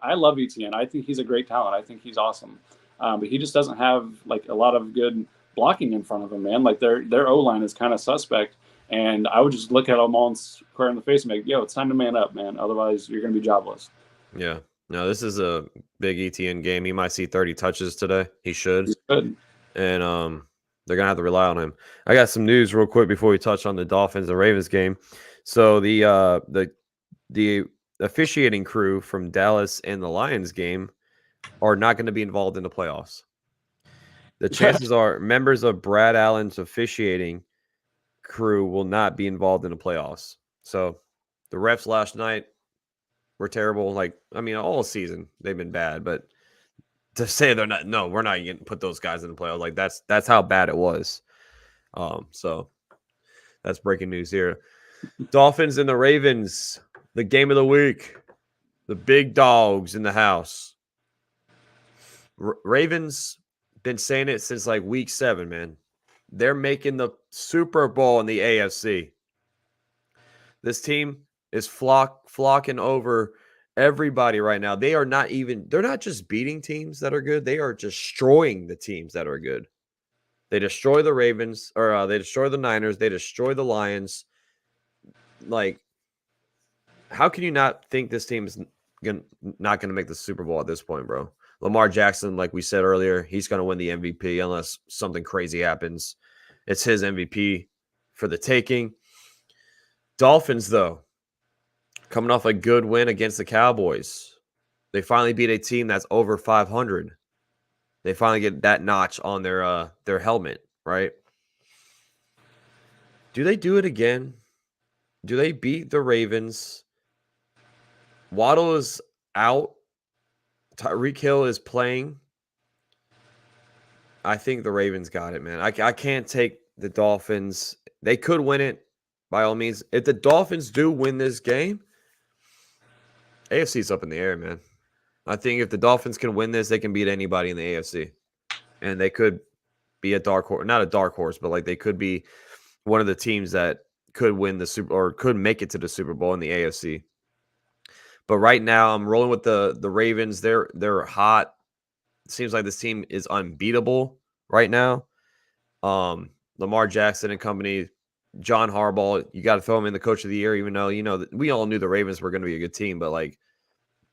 I love Etienne. I think he's a great talent. I think he's awesome, but he just doesn't have like a lot of good blocking in front of him, man. Like their O line is kind of suspect, and I would just look at them all square in the face and be like, yo, it's time to man up, man. Otherwise, you're going to be jobless. Yeah. No, this is a big ETN game. He might see 30 touches today. He should. He's good. And they're gonna have to rely on him. I got some news real quick before we touch on the Dolphins and Ravens game. So the officiating crew from Dallas and the Lions game are not going to be involved in the playoffs. The chances are members of Brad Allen's officiating crew will not be involved in the playoffs. So the refs last night were terrible. Like, I mean, all season they've been bad, but to say they're not, no, we're not going to put those guys in the playoffs. Like that's how bad it was. So that's breaking news here. Dolphins and the Ravens, the game of the week. The big dogs in the house. Ravens been saying it since like week 7, man. They're making the Super Bowl in the AFC. This team is flocking over everybody right now. They're not just beating teams that are good. They are destroying the teams that are good. They destroy the Ravens, or they destroy the Niners. They destroy the Lions. Like, how can you not think this team is not going to make the Super Bowl at this point, bro? Lamar Jackson, like we said earlier, he's going to win the MVP unless something crazy happens. It's his MVP for the taking. Dolphins, though, coming off a good win against the Cowboys. They finally beat a team that's over 500. They finally get that notch on their helmet, right? Do they do it again? Do they beat the Ravens? Waddle is out. Tyreek Hill is playing. I think the Ravens got it, man. I can't take the Dolphins. They could win it by all means. If the Dolphins do win this game, AFC's up in the air, man. I think if the Dolphins can win this, they can beat anybody in the AFC. And they could be a dark horse, not a dark horse, but like they could be one of the teams that could win the Super or could make it to the Super Bowl in the AFC. But right now, I'm rolling with the Ravens. They're hot. It seems like this team is unbeatable right now. Lamar Jackson and company, John Harbaugh, you got to throw him in the coach of the year, even though, we all knew the Ravens were going to be a good team, but like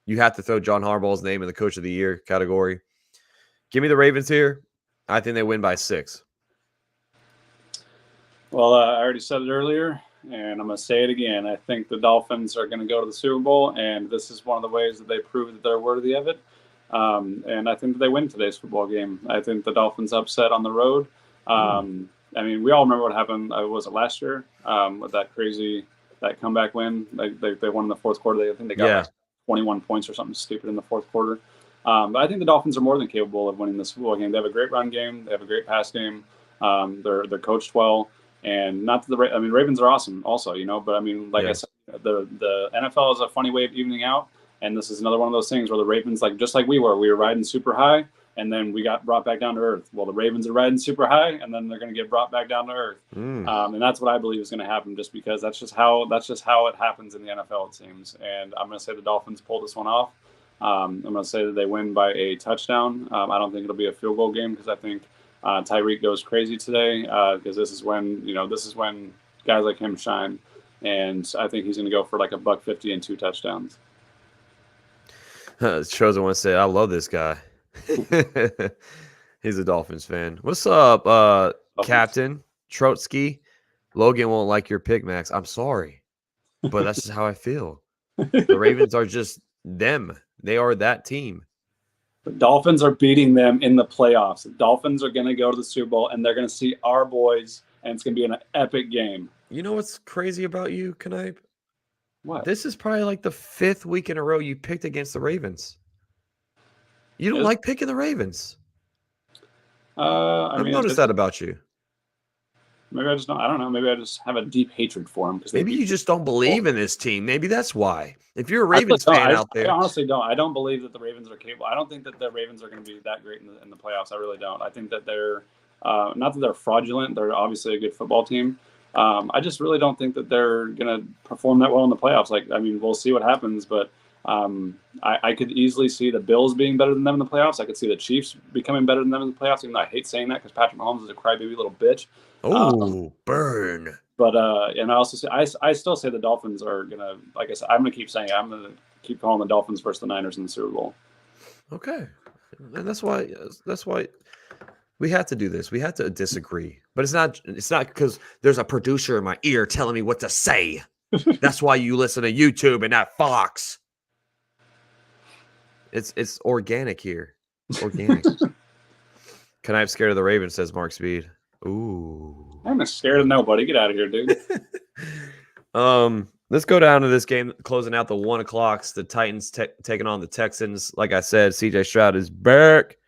you have to throw John Harbaugh's name in the coach of the year category. Give me the Ravens here. I think they win by 6. Well, I already said it earlier, and I'm going to say it again. I think the Dolphins are going to go to the Super Bowl, and this is one of the ways that they prove that they're worthy of it. And I think that they win today's football game. I think the Dolphins upset on the road. I mean, we all remember what happened. Was it last year with that comeback win? They won in the fourth quarter. I think they got like 21 points or something stupid in the fourth quarter. But I think the Dolphins are more than capable of winning this football game. They have a great run game. They have a great pass game. They're coached well. And not that Ravens are awesome also, but I mean, like I said, the NFL is a funny way of evening out. And this is another one of those things where the Ravens, like just like we were riding super high, and then we got brought back down to earth. Well, the Ravens are riding super high, and then they're going to get brought back down to earth. And that's what I believe is going to happen, just because that's just how it happens in the NFL, it seems. And I'm going to say the Dolphins pull this one off. I'm going to say that they win by a touchdown. I don't think it'll be a field goal game, because I think Tyreek goes crazy today, because this is when guys like him shine, and I think he's going to go for like $150 and 2 touchdowns. Chosen one said, I love this guy. He's a Dolphins fan. What's up, Captain Trotsky? Logan won't like your pick, Max. I'm sorry, but that's just how I feel. The Ravens are just them. They are that team. The Dolphins are beating them in the playoffs. The Dolphins are going to go to the Super Bowl, and they're going to see our boys, and it's going to be an epic game. You know what's crazy about you, Knipe? What? This is probably like the 5th week in a row you picked against the Ravens. You don't like picking the Ravens. I've noticed that about you. Maybe I just don't. I don't know. Maybe I just have a deep hatred for them because they Maybe beat you just don't believe in this team. Maybe that's why. If you're a I really Ravens don't. fan out I there, honestly don't. I don't believe that the Ravens are capable. I don't think that the Ravens are going to be that great in the playoffs. I really don't. I think that they're not that they're fraudulent. They're obviously a good football team. I just really don't think that they're going to perform that well in the playoffs. Like, I mean, we'll see what happens, but I could easily see the Bills being better than them in the playoffs. I could see the Chiefs becoming better than them in the playoffs, even though I hate saying that because Patrick Mahomes is a crybaby little bitch. oh, burn. But and I also say I still say the Dolphins are gonna, like I said, I'm gonna keep saying I'm gonna keep calling the Dolphins versus the Niners in the Super Bowl. Okay, and that's why we have to do this. We have to disagree, but it's not because there's a producer in my ear telling me what to say. That's why you listen to YouTube and not Fox. It's organic here. It's organic. Can I have scared of the Ravens? Says Mark Speed. Ooh. I'm not scared of nobody. Get out of here, dude. Let's go down to this game, closing out the 1 o'clocks. The Titans taking on the Texans. Like I said, CJ Stroud is back.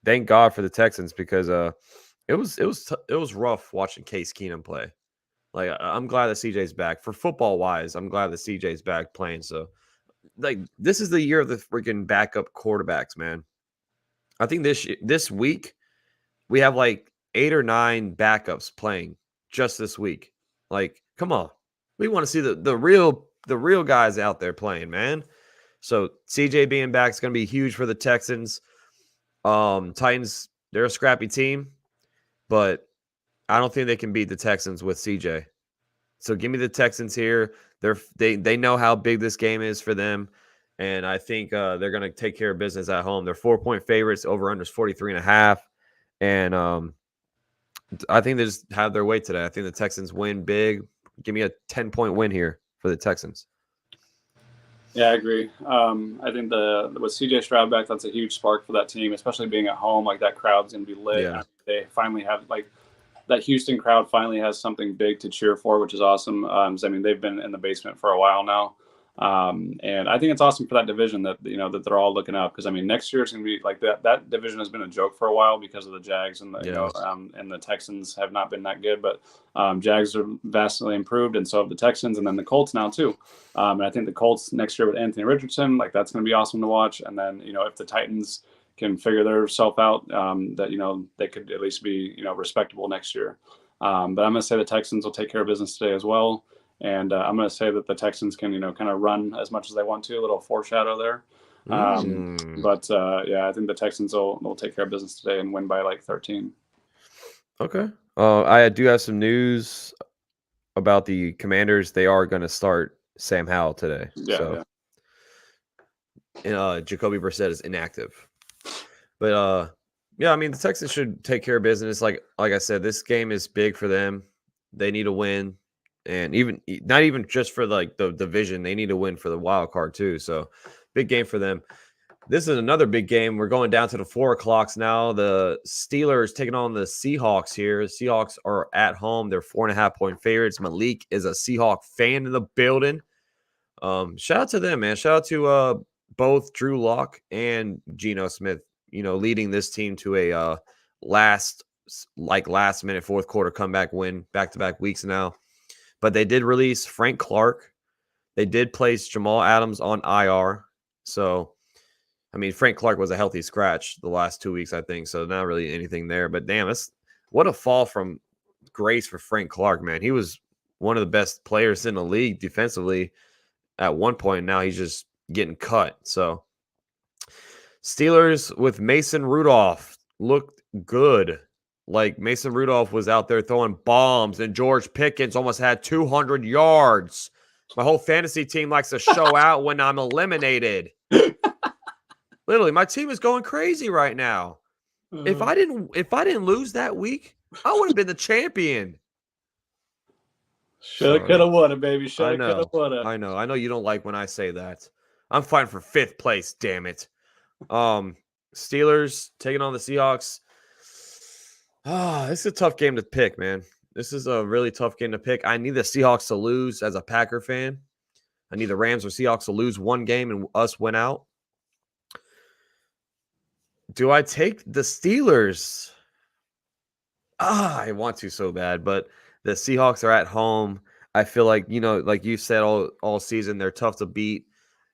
Thank God for the Texans because it was rough watching Case Keenum play. Like I'm glad that CJ's back. For football wise, I'm glad that CJ's back playing. So like this is the year of the freaking backup quarterbacks, man. I think this week we have like 8 or 9 backups playing just this week. Like, come on. We want to see the real guys out there playing, man. So CJ being back is going to be huge for the Texans. Titans, they're a scrappy team, but I don't think they can beat the Texans with CJ. So give me the Texans here. They know how big this game is for them, and I think they're going to take care of business at home. They're 4-point favorites. Over under is 43.5, and I think they just have their way today. I think the Texans win big. Give me a 10-point win here for the Texans. Yeah, I agree. I think with CJ Stroud back, that's a huge spark for that team, especially being at home. Like that crowd's gonna be lit. Yeah. They finally have that Houston crowd finally has something big to cheer for, which is awesome. So, I mean, they've been in the basement for a while now. And I think it's awesome for that division that that they're all looking up because I mean next year is going to be like that division has been a joke for a while because of the Jags and and the Texans have not been that good, but Jags are vastly improved and so have the Texans and then the Colts now too. And I think the Colts next year with Anthony Richardson, like that's going to be awesome to watch. And then if the Titans can figure themselves out, that they could at least be respectable next year. But I'm going to say the Texans will take care of business today as well. And I'm going to say that the Texans can, kind of run as much as they want to. A little foreshadow there. But I think the Texans will take care of business today and win by like 13. Okay. I do have some news about the Commanders. They are going to start Sam Howell today. Yeah. Jacoby Brissett is inactive. But I mean the Texans should take care of business. Like I said, this game is big for them. They need to win. And not even just for like the division, they need to win for the wild card too. So big game for them. This is another big game. We're going down to the 4 o'clocks now. The Steelers taking on the Seahawks here. The Seahawks are at home. They're 4.5-point favorites. Malik is a Seahawk fan in the building. Shout out to them, man. Shout out to both Drew Lock and Geno Smith, leading this team to a last minute fourth quarter comeback win back-to-back weeks now. But they did release Frank Clark. They did place Jamal Adams on IR. So, I mean, Frank Clark was a healthy scratch the last 2 weeks, I think. So, not really anything there. But, damn, what a fall from grace for Frank Clark, man. He was one of the best players in the league defensively at one point. Now he's just getting cut. So, Steelers with Mason Rudolph looked good. Like Mason Rudolph was out there throwing bombs, and George Pickens almost had 200 yards. My whole fantasy team likes to show out when I'm eliminated. Literally, my team is going crazy right now. If I didn't lose that week, I would have been the champion. Shoulda, coulda, woulda, baby. Shoulda, coulda, woulda. I know you don't like when I say that. I'm fighting for 5th place, damn it. Steelers taking on the Seahawks. This is a tough game to pick, man. This is a really tough game to pick. I need the Seahawks to lose as a Packer fan. I need the Rams or Seahawks to lose one game and us win out. Do I take the Steelers? I want to so bad, but the Seahawks are at home. I feel like, like you said all season, they're tough to beat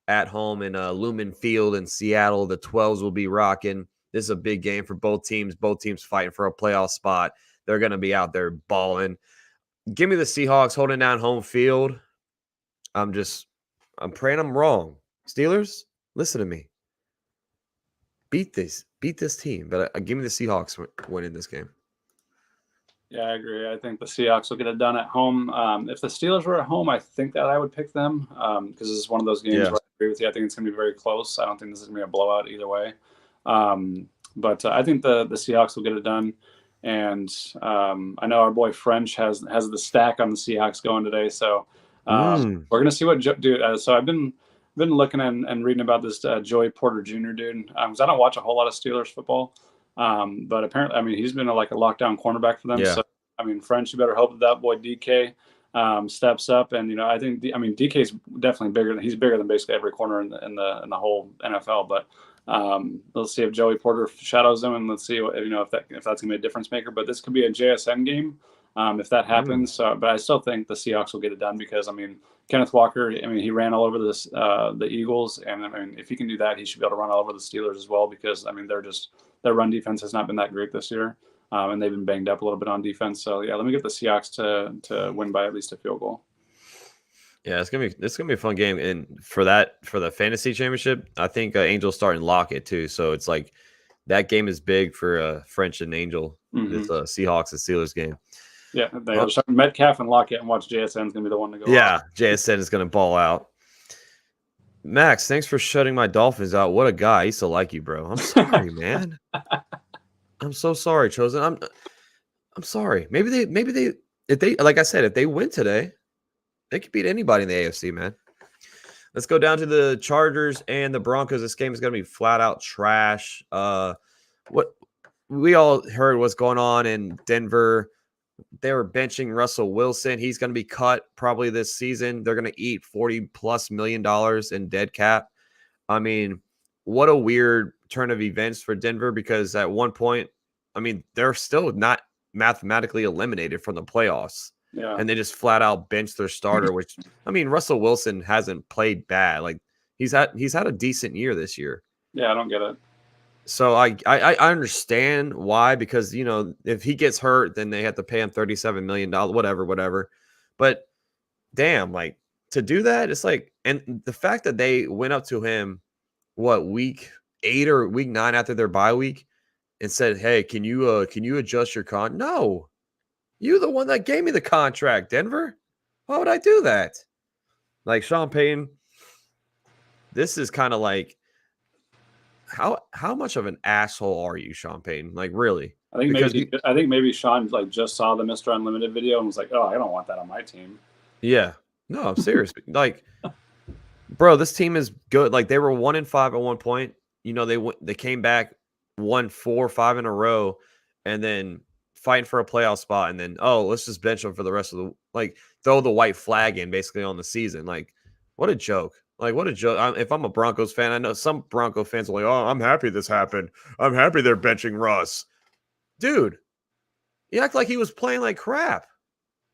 at home in Lumen Field in Seattle. The 12s will be rocking. This is a big game for both teams. Both teams fighting for a playoff spot. They're going to be out there balling. Give me the Seahawks holding down home field. I'm praying I'm wrong. Steelers, listen to me. Beat this team. But give me the Seahawks winning this game. Yeah, I agree. I think the Seahawks will get it done at home. If the Steelers were at home, I think that I would pick them because this is one of those games where I agree with you. I think it's going to be very close. I don't think this is going to be a blowout either way. But I think the Seahawks will get it done. And I know our boy French has the stack on the Seahawks going today. So we're going to see what dude. So I've been looking and reading about this Joey Porter Jr. dude because I don't watch a whole lot of Steelers football. But apparently, I mean, he's been a lockdown cornerback for them. Yeah. So, I mean, French, you better hope that boy DK steps up. And, I think, DK is definitely bigger. He's bigger than basically every corner in the whole NFL. But let's see if Joey Porter shadows him, and let's see if that's gonna be a difference maker. But this could be a JSN game if that happens. But I still think the Seahawks will get it done because Kenneth Walker, he ran all over the Eagles, and if he can do that, he should be able to run all over the Steelers as well because their run defense has not been that great this year, and they've been banged up a little bit on defense. So yeah, let me get the Seahawks to win by at least a field goal. Yeah, it's gonna be a fun game, and for the fantasy championship, I think Angel's starting Lockett too. So it's like that game is big for French and Angel. This Seahawks and Steelers game. Yeah, they have Metcalf and Lockett, and watch JSN is gonna be the one to go. Yeah, JSN is gonna ball out. Max, thanks for shutting my Dolphins out. What a guy! I used to like you, bro. I'm sorry, man. I'm so sorry, Chosen. I'm sorry. Maybe they if they like I said, if they win today, they could beat anybody in the AFC, man. Let's go down to the Chargers and the Broncos. This game is going to be flat out trash. What we all heard what's going on in Denver. They were benching Russell Wilson. He's going to be cut probably this season. They're going to eat $40+ million in dead cap. I mean, what a weird turn of events for Denver because at one point, they're still not mathematically eliminated from the playoffs. Yeah. And they just flat out benched their starter, which Russell Wilson hasn't played bad. Like he's had a decent year this year. Yeah, I don't get it. So I understand why, because if he gets hurt, then they have to pay him $37 million, whatever. But damn, like to do that, it's like, and the fact that they went up to him, week 8 or week 9 after their bye week, and said, "Hey, can you adjust your con?" No. You're the one that gave me the contract, Denver. Why would I do that? Like Sean Payton, this is kind of like how much of an asshole are you, Sean Payton? Like really? I think maybe Sean just saw the Mr. Unlimited video and was like, "Oh, I don't want that on my team." Yeah. No, I'm serious. Like, bro, this team is good. Like they were 1-5 at one point. They came back, won 4 or 5 in a row, and then fighting for a playoff spot, and then let's just bench them for the rest of the throw the white flag in basically on the season. Like, what a joke! Like, what a joke! If I'm a Broncos fan, I know some Bronco fans are like, "Oh, I'm happy this happened. I'm happy they're benching Russ." Dude, you act like he was playing like crap.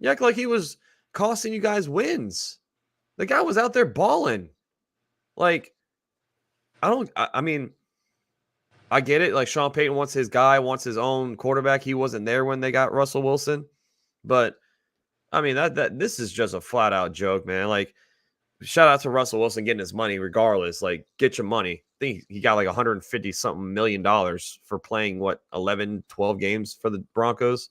You act like he was costing you guys wins. The guy was out there balling. Like, I get it. Like Sean Payton wants his guy, wants his own quarterback. He wasn't there when they got Russell Wilson. But that this is just a flat out joke, man. Like, shout out to Russell Wilson getting his money regardless. Like, get your money. I think he got like $150 something million for playing 11, 12 games for the Broncos.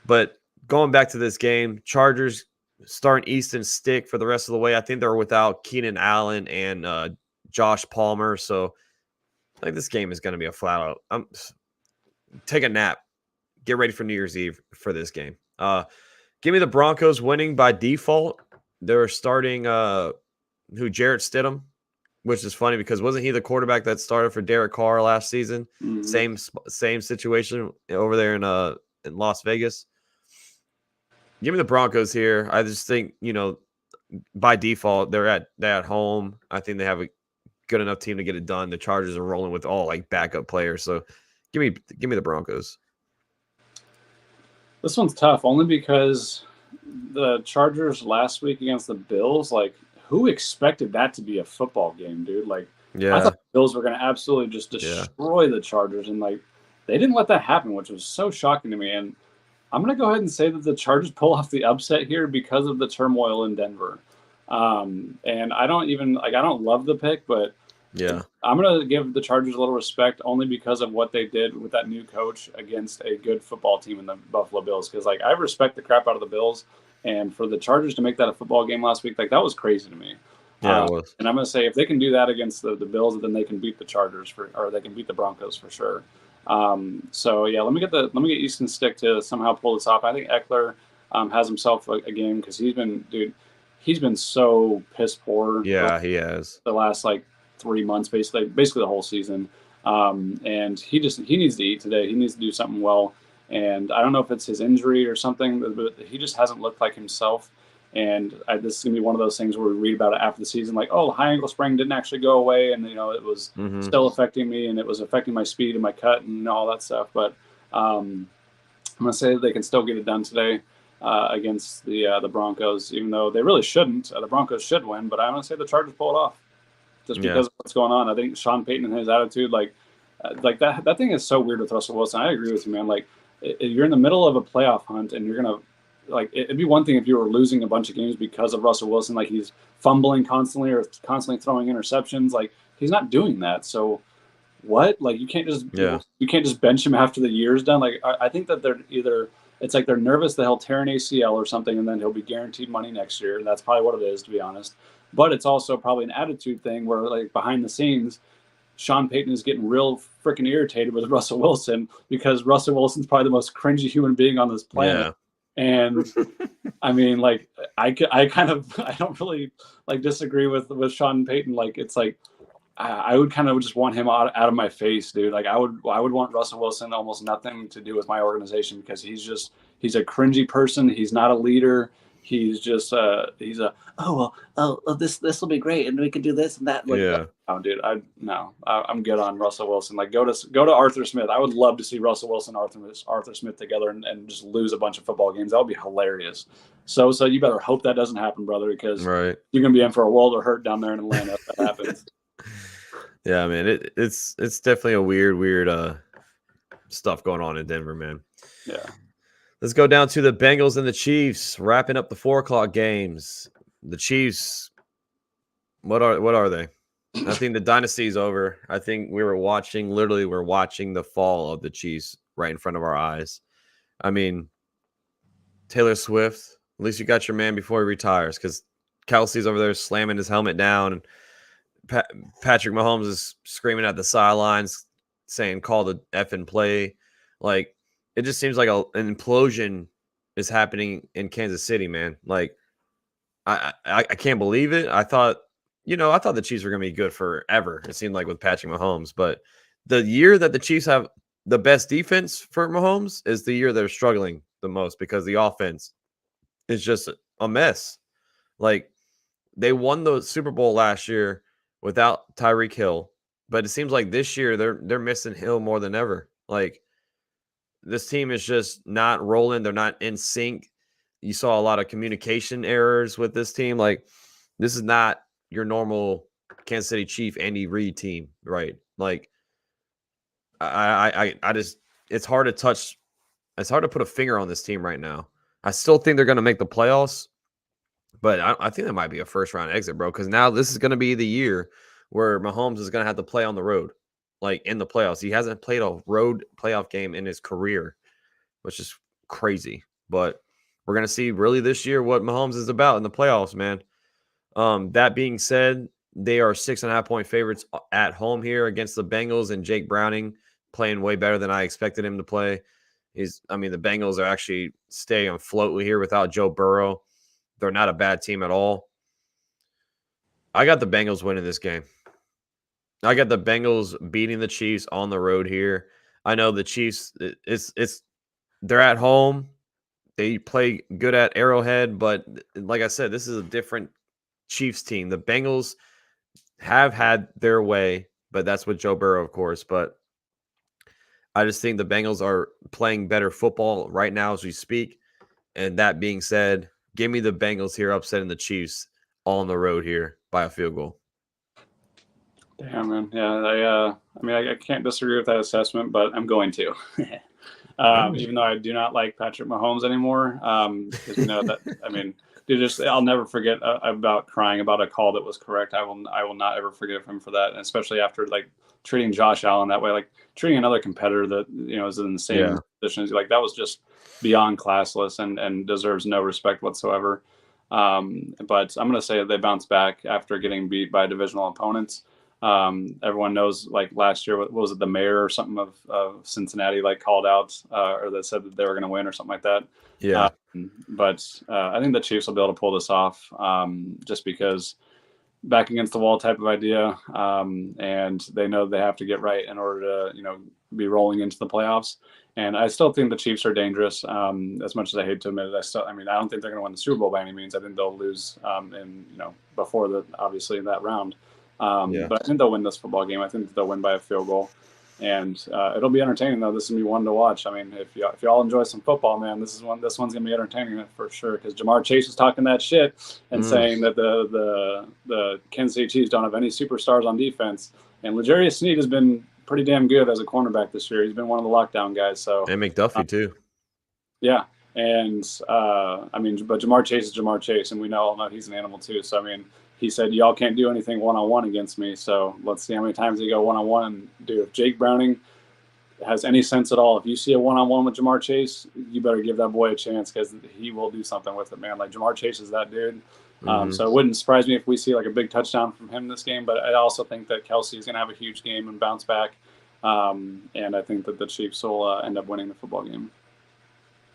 But going back to this game, Chargers starting Easton Stick for the rest of the way. I think they're without Keenan Allen and Josh Palmer. So this game is going to be a flat out. Take a nap. Get ready for New Year's Eve for this game. Give me the Broncos winning by default. They're starting Jarrett Stidham, which is funny because wasn't he the quarterback that started for Derek Carr last season? Mm-hmm. Same situation over there in Las Vegas. Give me the Broncos here. I just think by default they're at home. I think they have a good enough team to get it done. The Chargers are rolling with all backup players. So give me the Broncos. This one's tough only because the Chargers last week against the Bills, like, who expected that to be a football game, dude? Like, I thought Yeah, the Bills were going to absolutely just yeah, destroy the Chargers, and like, they didn't let that happen, which was so shocking to me. And I'm going to go ahead and say that the Chargers pull off the upset here because of the turmoil in Denver. And I don't even like, I don't love the pick, but yeah, I'm going to give the Chargers a little respect only because of what they did with that new coach against a good football team in the Buffalo Bills. Because like I respect the crap out of the Bills, and for the Chargers to make that a football game last week, like that was crazy to me. yeah. It was. And I'm going to say if they can do that against the Bills, then they can beat the Chargers or they can beat the Broncos for sure. So yeah, let me get Easton Stick to somehow pull this off. I think Eckler has himself a game because he's been so piss poor Yeah, he has. the last like 3 months, basically the whole season. And he needs to eat today. He needs to do something well. And I don't know if it's his injury or something, but he just hasn't looked like himself. And this is gonna be one of those things where we read about it after the season, like, oh, high ankle sprain didn't actually go away, and it was Hmm. still affecting me, and it was affecting my speed and my cut and all that stuff. But I'm gonna say that they can still get it done today against the Broncos, even though they really shouldn't. The Broncos should win, but I'm gonna say the Chargers pull it off just Yeah, because of what's going on. I think Sean Payton and his attitude, like that thing is so weird with Russell Wilson. I agree with you, man. Like you're in the middle of a playoff hunt, and you're gonna like it'd be one thing if you were losing a bunch of games because of Russell Wilson, like he's fumbling constantly or constantly throwing interceptions. Like he's not doing that. So what? Like yeah, you can't just bench him after the year's done. Like I think that they're either it's like they're nervous that he'll tear an ACL or something, and then he'll be guaranteed money next year. And that's probably what it is, to be honest. But it's also probably an attitude thing where, like behind the scenes, Sean Payton is getting real freaking irritated with Russell Wilson because Russell Wilson's probably the most cringy human being on this planet. yeah, And I mean, like, I kind of, I don't really like disagree with Sean Payton. Like, it's like, I would kind of just want him out of my face, dude. Like I would want Russell Wilson almost nothing to do with my organization because he's a cringy person. He's not a leader. He's just he's a oh well this will be great and we can do this and that like yeah. oh dude I'm good on Russell Wilson. Like go to Arthur Smith. I would love to see Russell Wilson Arthur Smith together and just lose a bunch of football games. That would be hilarious. So you better hope that doesn't happen, brother, because Right. you're gonna be in for a world of hurt down there in Atlanta if that happens. Yeah, man. It's definitely a weird stuff going on in Denver, man. Yeah. Let's go down to the Bengals and the Chiefs, wrapping up the 4 o'clock games. The Chiefs, what are they? I think the dynasty is over. I think we're watching the fall of the Chiefs right in front of our eyes. I mean, Taylor Swift, at least you got your man before he retires, because Kelsey's over there slamming his helmet down, and Patrick Mahomes is screaming at the sidelines, saying, "Call the effing play." Like, it just seems like an implosion is happening in Kansas City, man. Like, I can't believe it. I thought the Chiefs were going to be good forever. It seemed like with Patrick Mahomes, but the year that the Chiefs have the best defense for Mahomes is the year they're struggling the most because the offense is just a mess. Like, they won the Super Bowl last year without Tyreek Hill, but it seems like this year they're missing Hill more than ever. Like, this team is just not rolling. They're not in sync. You saw a lot of communication errors with this team. Like, this is not your normal Kansas City Chief Andy Reid team, right? Like, I just it's hard to touch. It's hard to put a finger on this team right now. I still think they're going to make the playoffs, but I think that might be a first round exit, bro. Because now this is going to be the year where Mahomes is going to have to play on the road, like in the playoffs. He hasn't played a road playoff game in his career, which is crazy. But we're going to see really this year what Mahomes is about in the playoffs, man. That being said, they are 6.5-point favorites at home here against the Bengals, and Jake Browning playing way better than I expected him to play. The Bengals are actually staying afloat here without Joe Burrow. They're not a bad team at all. I got the Bengals winning this game. I got the Bengals beating the Chiefs on the road here. I know the Chiefs, they're at home. They play good at Arrowhead, but like I said, this is a different Chiefs team. The Bengals have had their way, but that's with Joe Burrow, of course. But I just think the Bengals are playing better football right now as we speak. And that being said, give me the Bengals here upsetting the Chiefs all on the road here by a field goal. Damn, man. Yeah, I mean, I can't disagree with that assessment, but I'm going to. Even though I do not like Patrick Mahomes anymore, because we know that. I mean, dude, I'll never forget about crying about a call that was correct. I will not ever forgive him for that, and especially after like treating Josh Allen that way, like treating another competitor that is in the same position as you. Like that was just beyond classless and deserves no respect whatsoever. But I'm gonna say that they bounce back after getting beat by divisional opponents. Everyone knows, like last year, what was it, the mayor or something of Cincinnati like called out or that said that they were going to win or something like that. Yeah. But I think the Chiefs will be able to pull this off just because back against the wall type of idea, and they know they have to get right in order to be rolling into the playoffs. And I still think the Chiefs are dangerous. As much as I hate to admit it, I don't think they're going to win the Super Bowl by any means. I think they'll lose before obviously in that round. But I think they'll win this football game. I think they'll win by a field goal, and it'll be entertaining though. This is gonna be one to watch. I mean, if y'all enjoy some football, man, this one's gonna be entertaining for sure. Because Jamar Chase is talking that shit and saying that the Kansas City Chiefs don't have any superstars on defense, and L'Jarius Sneed has been pretty damn good as a cornerback this year. He's been one of the lockdown guys. So and McDuffie too. Yeah, and but Jamar Chase is Jamar Chase, and we all know he's an animal too. So I mean. He said, y'all can't do anything one-on-one against me. So let's see how many times they go one-on-one. And dude, if Jake Browning has any sense at all, if you see a one-on-one with Jamar Chase, you better give that boy a chance because he will do something with it, man. Like Jamar Chase is that dude. So it wouldn't surprise me if we see like a big touchdown from him this game. But I also think that Kelsey is going to have a huge game and bounce back. And I think that the Chiefs will end up winning the football game.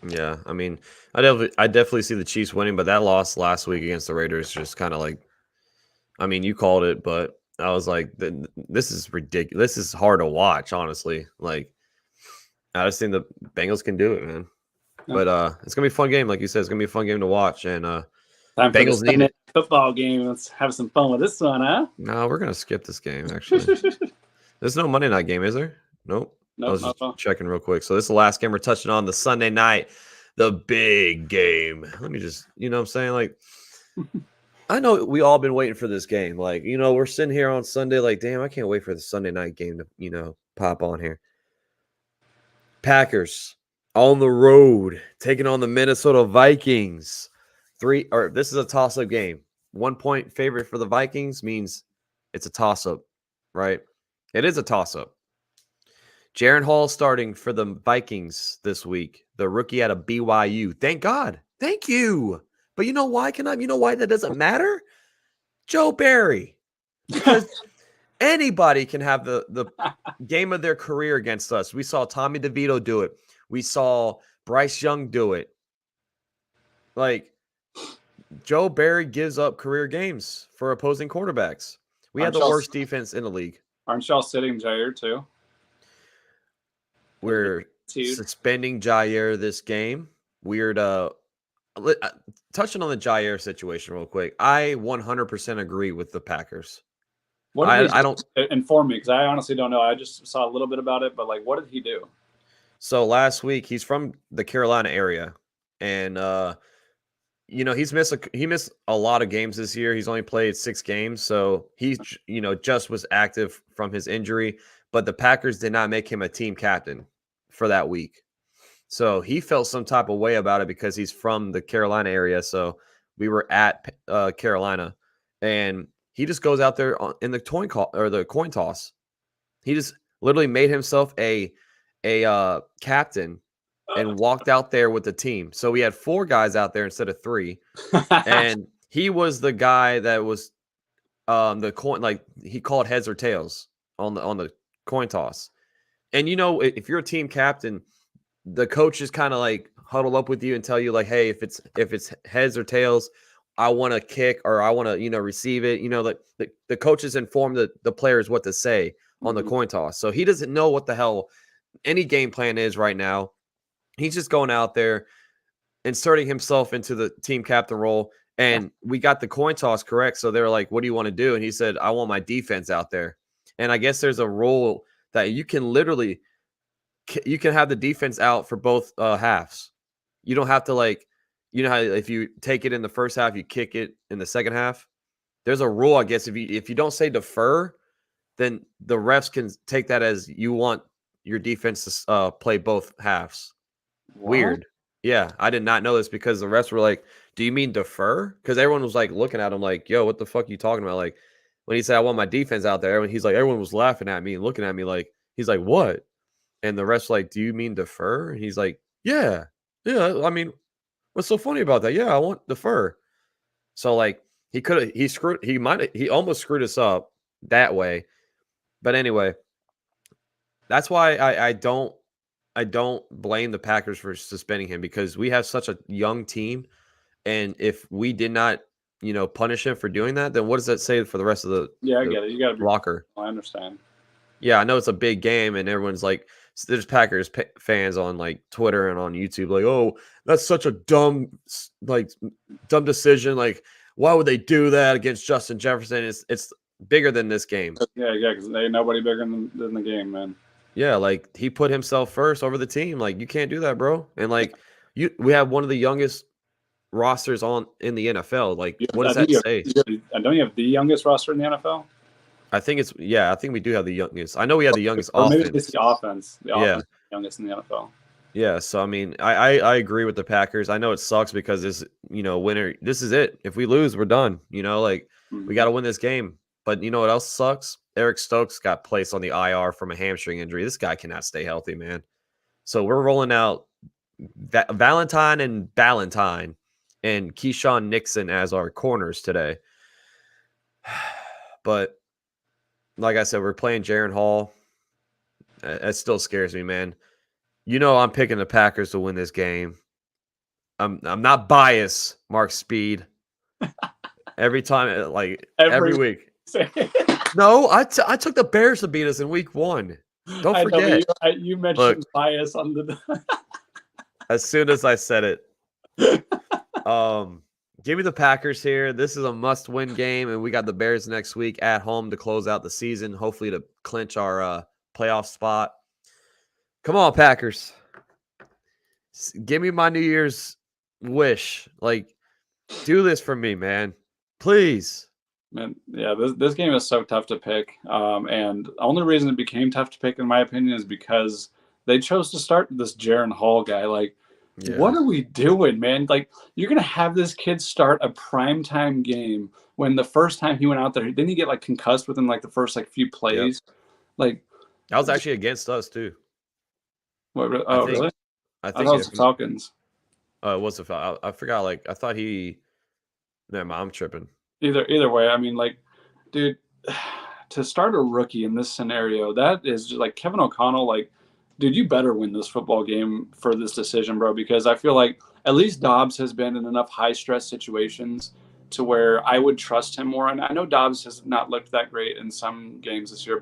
Yeah, I mean, I definitely see the Chiefs winning, but that loss last week against the Raiders just kind of like, I mean, you called it, but I was like, this is ridiculous. This is hard to watch, honestly. Like, I just think the Bengals can do it, man. Yeah. But it's gonna be a fun game, like you said. It's gonna be a fun game to watch, and Bengals need it. Football game. Let's have some fun with this one, huh? No, we're gonna skip this game. Actually, there's no Monday night game, is there? Nope. I was just checking real quick. So this is the last game we're touching on, the Sunday night, the big game. Let me just, you know what I'm saying, like. I know we all been waiting for this game. Like, we're sitting here on Sunday like, damn, I can't wait for the Sunday night game to, pop on here. Packers on the road taking on the Minnesota Vikings. This is a toss-up game. 1 point favorite for the Vikings means it's a toss-up, right? It is a toss-up. Jaren Hall starting for the Vikings this week. The rookie out of BYU. Thank God. Thank you. But you know why? You know why that doesn't matter? Joe Barry. Because anybody can have the game of their career against us. We saw Tommy DeVito do it. We saw Bryce Young do it. Like, Joe Barry gives up career games for opposing quarterbacks. We had the worst defense in the league. Aren't y'all sitting Jair too? We're suspending Jair this game. Weird. Touching on the Jair situation real quick, I 100% agree with the Packers. I don't inform me because I honestly don't know. I just saw a little bit about it, but like, what did he do? So last week, he's from the Carolina area, and he missed a lot of games this year. He's only played 6 games, so he just was active from his injury. But the Packers did not make him a team captain for that week. So he felt some type of way about it because he's from the Carolina area. So we were at Carolina, and he just goes out there in the coin toss. He just literally made himself a captain and walked out there with the team. So we had 4 guys out there instead of 3, and he was the guy that was the coin. Like, he called heads or tails on the coin toss. And if you're a team captain, the coaches kind of like huddle up with you and tell you like, hey, if it's heads or tails, I want to kick or I want to, receive it. Like the coaches inform the players what to say on the coin toss. So he doesn't know what the hell any game plan is right now. He's just going out there, inserting himself into the team captain role. And we got the coin toss correct. So they're like, what do you want to do? And he said, I want my defense out there. And I guess there's a role that you can literally you can have the defense out for both halves. You don't have to like, you know how if you take it in the first half, you kick it in the second half. There's a rule, I guess, if you don't say defer, then the refs can take that as you want your defense to play both halves. What? Weird. Yeah, I did not know this because the refs were like, "Do you mean defer?" Because everyone was like looking at him like, "Yo, what the fuck are you talking about?" Like when he said, "I want my defense out there," and he's like, everyone was laughing at me and looking at me like, he's like, "What?" And the refs like, "Do you mean defer?" And he's like, "Yeah, yeah. I mean, what's so funny about that? Yeah, I want defer." So like he almost screwed us up that way. But anyway, that's why I don't blame the Packers for suspending him because we have such a young team, and if we did not, punish him for doing that, then what does that say for the rest of Yeah, I the get it. You got to be. locker? I understand. Yeah, I know it's a big game, and everyone's like, there's Packers fans on like Twitter and on YouTube, like, oh, that's such a dumb decision. Like, why would they do that against Justin Jefferson? It's bigger than this game. Yeah, because ain't nobody bigger than the game, man. Yeah, like he put himself first over the team. Like you can't do that, bro. And like we have one of the youngest rosters in the NFL. Like what does that say? Don't you have the youngest roster in the NFL? I think I think we do have the youngest. I know we have the youngest Or maybe offense. it's the offense. The Yeah. offense is the youngest in the NFL. Yeah, so I mean, I agree with the Packers. I know it sucks because winner. This is it. If we lose, we're done. Like we got to win this game. But you know what else sucks? Eric Stokes got placed on the IR from a hamstring injury. This guy cannot stay healthy, man. So we're rolling out Valentine and Ballantyne and Keyshawn Nixon as our corners today. But like I said, we're playing Jaron Hall. It still scares me, man. I'm picking the Packers to win this game. I'm not biased, Mark Speed. Every time, like every week. No, I took the Bears to beat us in week 1. Don't forget. You mentioned bias on the. As soon as I said it, give me the Packers here. This is a must-win game, and we got the Bears next week at home to close out the season, hopefully to clinch our playoff spot. Come on, Packers. Give me my New Year's wish. Like, do this for me, man. Please. Man, yeah, this game is so tough to pick. And the only reason it became tough to pick, in my opinion, is because they chose to start this Jaron Hall guy. Like, what are we doing, man? Like, you're going to have this kid start a primetime game when the first time he went out there, didn't he get, like, concussed within, like, the first, like, few plays? Yep. Like, that was actually against us, too. What, really? I thought it was the Falcons. Oh, it was the Falcons. I forgot, like, I thought he – never mind, I'm tripping. Either way, I mean, like, dude, to start a rookie in this scenario, that is just like Kevin O'Connell, like, dude, you better win this football game for this decision, bro, because I feel like at least Dobbs has been in enough high-stress situations to where I would trust him more. And I know Dobbs has not looked that great in some games this year,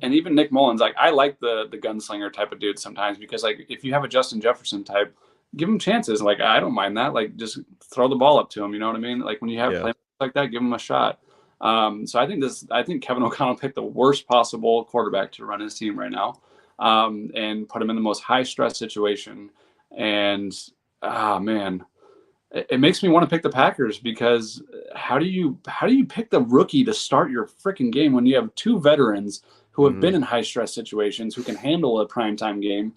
and even Nick Mullins, like, I like the gunslinger type of dude sometimes because, like, if you have a Justin Jefferson type, give him chances. Like, I don't mind that. Like, just throw the ball up to him. You know what I mean? Like, when you have players like that, give him a shot. So I think Kevin O'Connell picked the worst possible quarterback to run his team right now, and put him in the most high stress situation. And man, it makes me want to pick the Packers because how do you pick the rookie to start your freaking game when you have two veterans who have been in high stress situations who can handle a primetime game?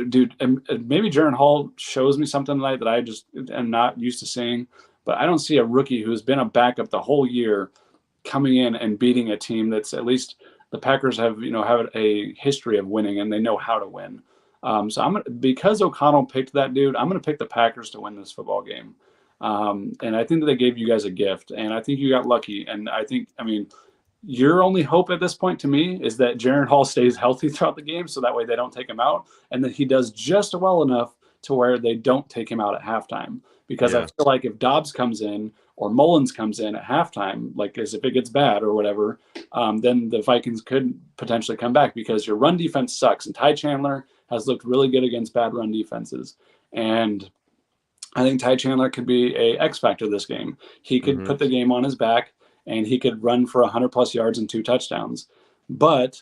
Dude, maybe Jaron Hall shows me something tonight that I just am not used to seeing, but I don't see a rookie who's been a backup the whole year coming in and beating a team that's at least the Packers have a history of winning and they know how to win. So because O'Connell picked that dude, I'm going to pick the Packers to win this football game. And I think that they gave you guys a gift, and I think you got lucky. And your only hope at this point to me is that Jaron Hall stays healthy throughout the game so that way they don't take him out, and that he does just well enough to where they don't take him out at halftime. Because I feel like if Dobbs comes in or Mullins comes in at halftime, like as if it gets bad or whatever, then the Vikings could potentially come back because your run defense sucks. And Ty Chandler has looked really good against bad run defenses. And I think Ty Chandler could be a X factor this game. He could put the game on his back, and he could run for 100+ yards and 2 touchdowns. But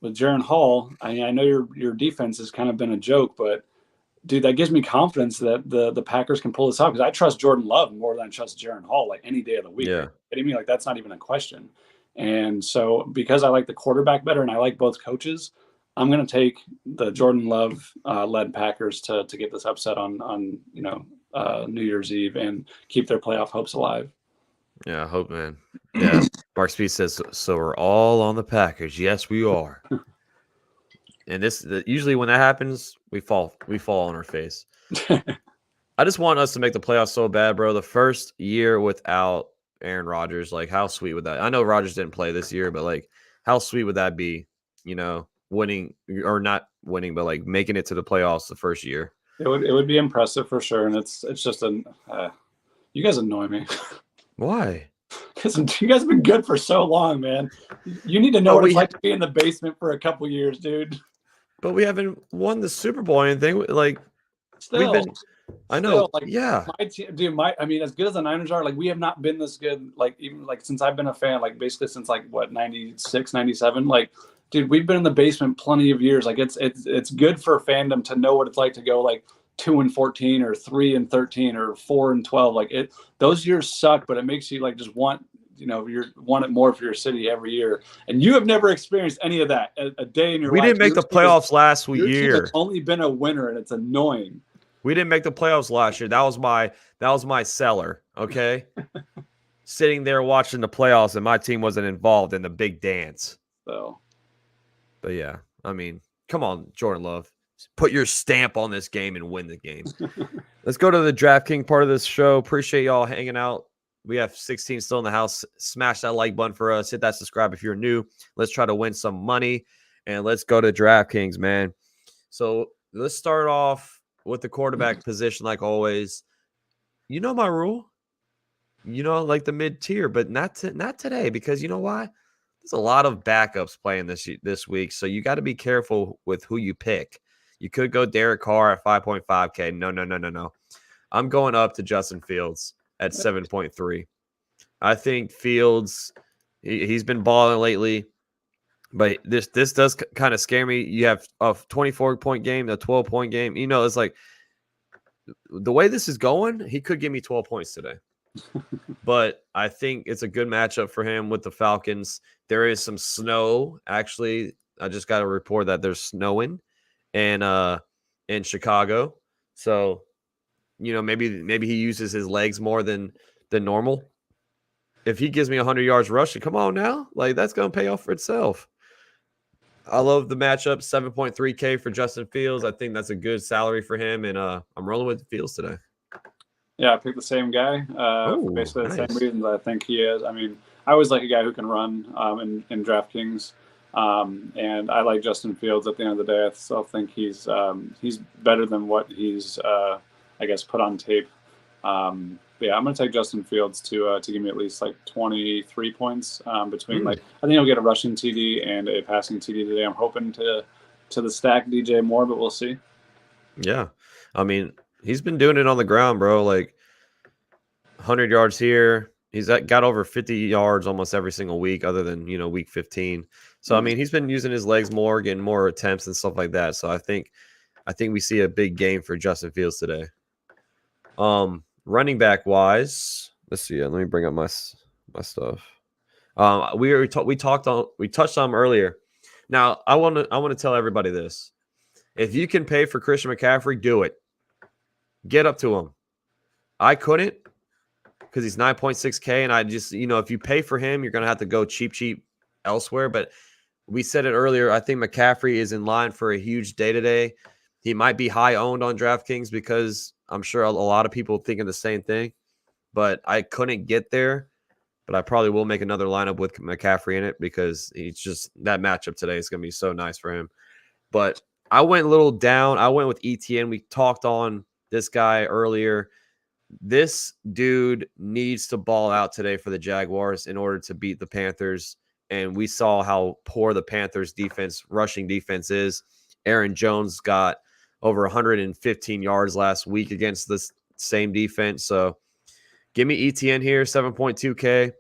with Jaron Hall, I know your defense has kind of been a joke, but dude, that gives me confidence that the Packers can pull this off, because I trust Jordan Love more than I trust Jaron Hall, like, any day of the week. Yeah. Are you kidding me? Like, that's not even a question. And so, because I like the quarterback better and I like both coaches, I'm going to take the Jordan Love led Packers to get this upset on New Year's Eve and keep their playoff hopes alive. Yeah, I hope, man. Yeah, Mark Speed says, so we're all on the Packers. Yes, we are. And usually when that happens, we fall on our face. I just want us to make the playoffs so bad, bro. The first year without Aaron Rodgers, like, how sweet would that? I know Rodgers didn't play this year, but like, how sweet would that be? Winning or not winning, but like making it to the playoffs the first year. It would be impressive for sure, and it's just you guys annoy me. Why? Because you guys have been good for so long, man. You need to know what it's like to be in the basement for a couple years, dude. But we haven't won the Super Bowl or anything. Like, still, we've been. I know. Like, yeah. My team, dude. As good as the Niners are, like, we have not been this good. Like, even like since I've been a fan, like basically since like what 96, 97. Like, dude, we've been in the basement plenty of years. Like, it's good for fandom to know what it's like to go like 2-14 or 3-13 or 4-12. Like, those years suck, but it makes you like just want it more for your city every year. And you have never experienced any of that a day in your life. We didn't make the playoffs last year. Your team has only been a winner, and it's annoying. We didn't make the playoffs last year. That was my cellar, okay? Sitting there watching the playoffs, and my team wasn't involved in the big dance. So, but yeah, I mean, come on, Jordan Love. Put your stamp on this game and win the game. Let's go to the DraftKings part of this show. Appreciate y'all hanging out. We have 16 still in the house. Smash that like button for us. Hit that subscribe if you're new. Let's try to win some money, and let's go to DraftKings, man. So let's start off with the quarterback position, like always. You know my rule. Like the mid-tier, but not today, because you know why? There's a lot of backups playing this week, so you got to be careful with who you pick. You could go Derek Carr at 5.5K. No. I'm going up to Justin Fields at 7.3. I think Fields, he's been balling lately, but this does kind of scare me. You have a 24-point game, a 12-point game. It's like the way this is going, he could give me 12 points today. But I think it's a good matchup for him with the Falcons. There is some snow. Actually, I just got a report that there's snowing in Chicago. So, maybe he uses his legs more than normal. If he gives me 100 yards rushing, come on now. Like, that's going to pay off for itself. I love the matchup. 7.3K for Justin Fields. I think that's a good salary for him, and I'm rolling with Fields today. Yeah, I picked the same guy for basically the same reasons I think he is. I mean, I always like a guy who can run in DraftKings, and I like Justin Fields. At the end of the day, I still think he's better than what he's put on tape. But yeah, I'm going to take Justin Fields to give me at least like 23 points between like I think he'll get a rushing TD and a passing TD today. I'm hoping to the stack DJ Moore, but we'll see. Yeah, I mean, he's been doing it on the ground, bro. Like 100 yards here. He's got over 50 yards almost every single week, other than week 15. So I mean, he's been using his legs more, getting more attempts and stuff like that. So I think we see a big game for Justin Fields today. Running back wise, let's see. Let me bring up my stuff. We touched on him earlier. Now I want to tell everybody this: if you can pay for Christian McCaffrey, do it. Get up to him. I couldn't because he's 9.6K, and I just if you pay for him, you're gonna have to go cheap elsewhere. But we said it earlier. I think McCaffrey is in line for a huge day today. He might be high owned on DraftKings because I'm sure a lot of people thinking the same thing, but I couldn't get there. But I probably will make another lineup with McCaffrey in it because he's just that matchup today is going to be so nice for him. But I went a little down. I went with ETN. We talked on this guy earlier. This dude needs to ball out today for the Jaguars in order to beat the Panthers. And we saw how poor the Panthers rushing defense is. Aaron Jones got over 115 yards last week against this same defense. So give me ETN here, 7.2K.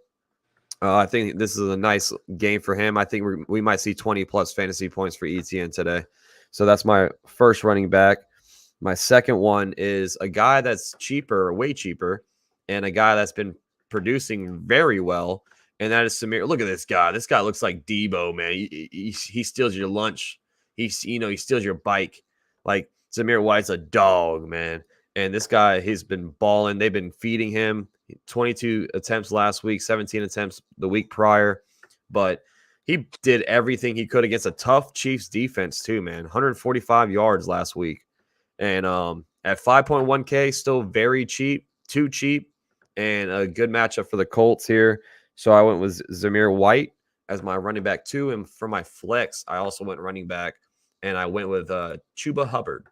I think this is a nice game for him. I think we might see 20+ fantasy points for ETN today. So that's my first running back. My second one is a guy that's cheaper, way cheaper, and a guy that's been producing very well, and that is Samir. Look at this guy. This guy looks like Debo, man. He steals your lunch. He steals your bike. Like Zamir White's a dog, man. And this guy, he's been balling. They've been feeding him. 22 attempts last week, 17 attempts the week prior, but he did everything he could against a tough Chiefs defense too, man. 145 yards last week. And at 5.1K, still very cheap, too cheap, and a good matchup for the Colts here. So I went with Zamir White as my running back 2. And for my flex, I also went running back, and I went with Chuba Hubbard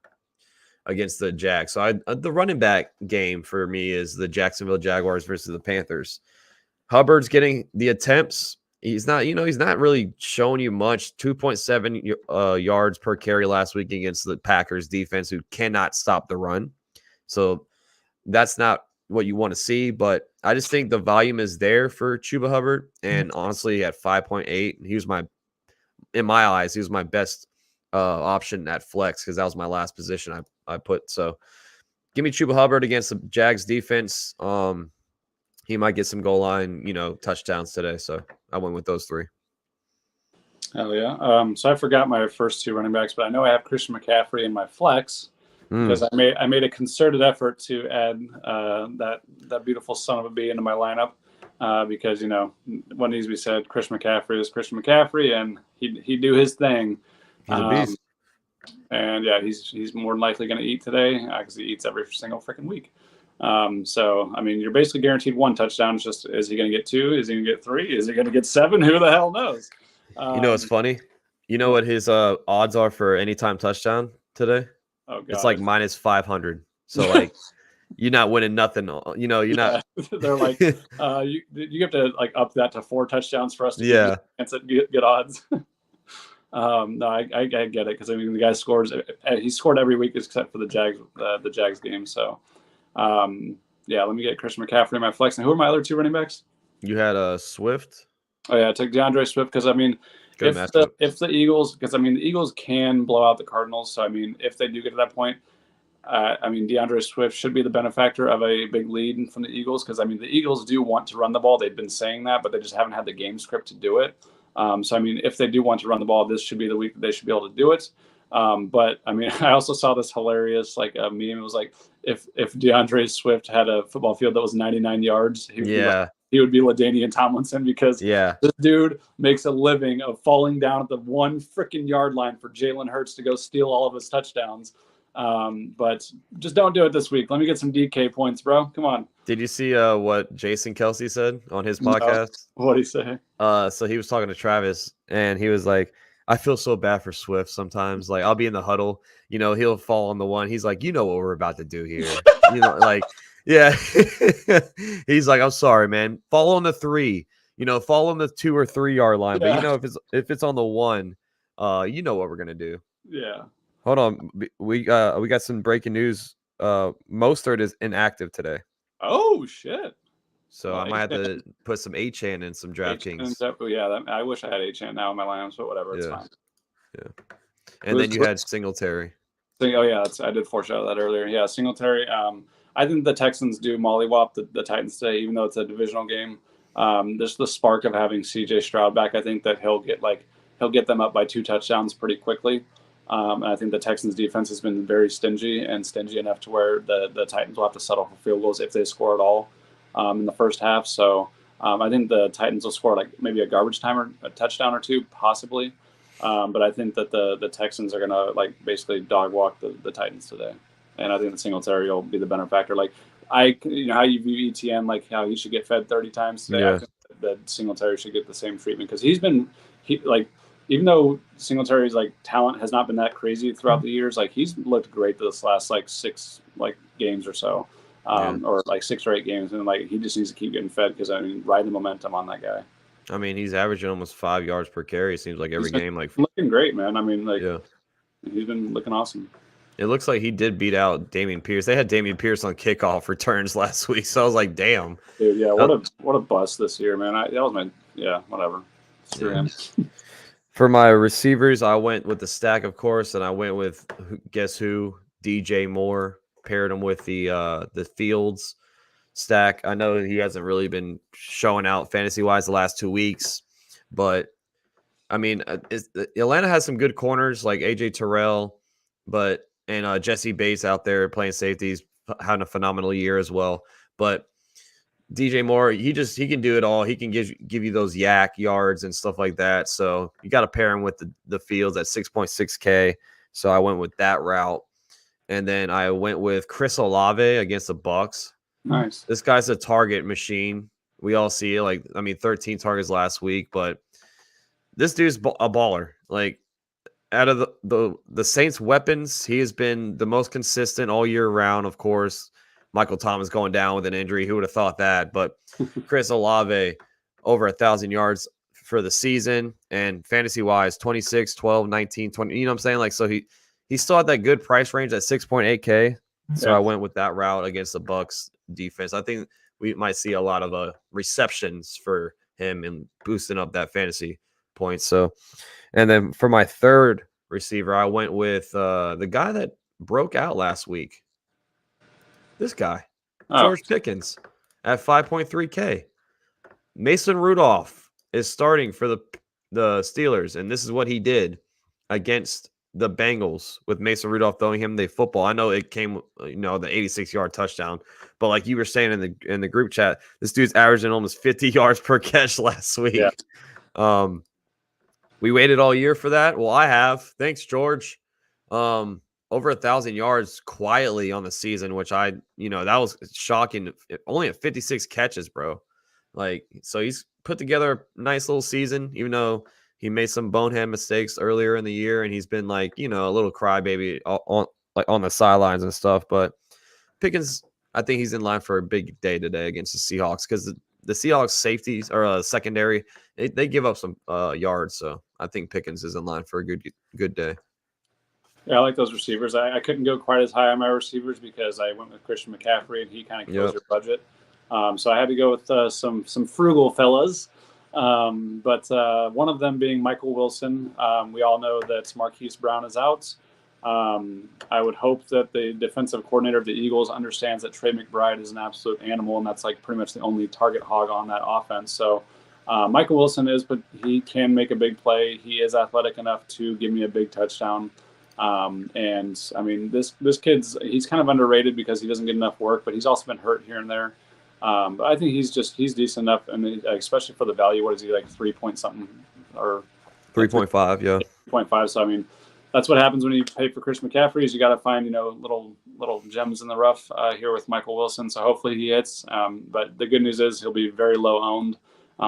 against the Jags. So the running back game for me is the Jacksonville Jaguars versus the Panthers. Hubbard's getting the attempts. He's not really showing you much. 2.7 yards per carry last week against the Packers defense, who cannot stop the run. So that's not what you want to see. But I just think the volume is there for Chuba Hubbard. And honestly, at 5.8, in my eyes, he was my best option at flex because that was my last position I put. So give me Chuba Hubbard against the Jags defense. He might get some goal line, touchdowns today. So I went with those 3. Hell yeah. So I forgot my first 2 running backs, but I know I have Christian McCaffrey in my flex because I made a concerted effort to add that beautiful son of a bee into my lineup because, what needs to be said, Christian McCaffrey is Christian McCaffrey, and he'd do his thing. He's a beast. And yeah, he's more than likely going to eat today because he eats every single freaking week. So, I mean, you're basically guaranteed 1 touchdown. It's just, is he going to get 2? Is he going to get 3? Is he going to get 7? Who the hell knows? It's funny. You know what his odds are for anytime touchdown today? Oh, God. It's like minus 500. So like, you're not winning nothing. You're not. They're like, you have to like up that to 4 touchdowns for us to get odds. No, I get it because I mean the guy scores. He scored every week except for the Jags game. So, yeah, let me get Christian McCaffrey in my flex. And who are my other 2 running backs? You had Swift. Oh yeah, I took DeAndre Swift because I mean, if the Eagles, because I mean the Eagles can blow out the Cardinals. So I mean, if they do get to that point, I mean DeAndre Swift should be the benefactor of a big lead from the Eagles because I mean the Eagles do want to run the ball. They've been saying that, but they just haven't had the game script to do it. So I mean, if they do want to run the ball, this should be the week that they should be able to do it. But I mean, I also saw this hilarious like meme. It was like if DeAndre Swift had a football field that was 99 yards, he would be LaDainian Tomlinson because this dude makes a living of falling down at the 1 freaking yard line for Jalen Hurts to go steal all of his touchdowns. But just don't do it this week. Let me get some DK points, bro. Come on. Did you see what Jason Kelsey said on his podcast? No. What'd he say? So he was talking to Travis, and he was like, I feel so bad for Swift sometimes. Like, I'll be in the huddle, he'll fall on the 1. He's like, what we're about to do here. Yeah. He's like, I'm sorry, man. Fall on the 3. Fall on the 2 or 3 yard line. Yeah. But if it's on the 1, what we're gonna do. Yeah. Hold on. We got some breaking news. Mostert is inactive today. Oh shit. So I might have to put some H-Chan in some DraftKings. Yeah, I wish I had H-Chan now in my lineups, but whatever, it's fine. Yeah. And then you had Singletary. Oh yeah, I did foreshadow that earlier. Yeah, Singletary. I think the Texans do mollywop the Titans today, even though it's a divisional game. There's the spark of having CJ Stroud back. I think that he'll get them up by 2 touchdowns pretty quickly. And I think the Texans defense has been very stingy enough to where the Titans will have to settle for field goals if they score at all in the first half. So I think the Titans will score like maybe a garbage time or a touchdown or 2 possibly. But I think that the Texans are going to like basically dog walk the Titans today. And I think the Singletary will be the benefactor. Like how you view ETN, like how he should get fed 30 times today. I think that Singletary should get the same treatment because even though Singletary's like talent has not been that crazy throughout the years, like he's looked great this last like 6 like games or so, or like 6 or 8 games, and like he just needs to keep getting fed because I mean ride the momentum on that guy. I mean he's averaging almost 5 yards per carry. It seems like every game. Like looking great, man. I mean he's been looking awesome. It looks like he did beat out Damian Pierce. They had Damian Pierce on kickoff returns last week, so I was like, damn. Dude, yeah, what a bust this year, man. That was my whatever. Screw him. For my receivers, I went with the stack, of course, and I went with guess who? DJ Moore. Paired him with the Fields stack. I know he hasn't really been showing out fantasy wise the last 2 weeks, but I mean, Atlanta has some good corners like AJ Terrell, and Jesse Bates out there playing safeties, having a phenomenal year as well. But DJ Moore, he can do it all. He can give you those yak yards and stuff like that. So you got to pair him with the Fields at 6.6K. So I went with that route. And then I went with Chris Olave against the Bucks. Nice. This guy's a target machine. We all see it. 13 targets last week, but this dude's a baller. Like, out of the Saints' weapons, he has been the most consistent all year round. Of course, Michael Thomas going down with an injury. Who would have thought that? But Chris Olave, over 1,000 yards for the season, and fantasy-wise, 26, 12, 19, 20. You know what I'm saying? Like, so he still had that good price range at 6.8K. So I went with that route against the Bucks defense. I think we might see a lot of receptions for him and boosting up that fantasy points. So, and then for my third receiver, I went with the guy that broke out last week. This guy, George Pickens, at 5.3K. Mason Rudolph is starting for the Steelers, and this is what he did against the Bengals with Mason Rudolph throwing him the football. I know it came, the 86-yard touchdown, but like you were saying in the group chat, this dude's averaging almost 50 yards per catch last week. Yeah. We waited all year for that. Well, I have. Thanks, George. Over 1,000 yards quietly on the season, which that was shocking. Only at 56 catches, bro. Like, so he's put together a nice little season, even though he made some bonehead mistakes earlier in the year, and he's been a little crybaby on the sidelines and stuff. But Pickens, I think he's in line for a big day today against the Seahawks, because the Seahawks safeties or secondary, they give up some yards. So I think Pickens is in line for a good day. Yeah, I like those receivers. I couldn't go quite as high on my receivers because I went with Christian McCaffrey, and he kind of kills your budget. So I had to go with some frugal fellas. But one of them being Michael Wilson. We all know that Marquise Brown is out. I would hope that the defensive coordinator of the Eagles understands that Trey McBride is an absolute animal, and that's like pretty much the only target hog on that offense. So Michael Wilson but he can make a big play. He is athletic enough to give me a big touchdown. And I mean, this he's kind of underrated because he doesn't get enough work, but he's also been hurt here and there. But I think he's decent enough, and especially for the value. What is he, like 3 point something or 3.5? Yeah, 3.5. So I mean, that's what happens when you pay for Chris McCaffrey. Is you got to find little gems in the rough here with Michael Wilson. So hopefully he hits. But the good news is he'll be very low owned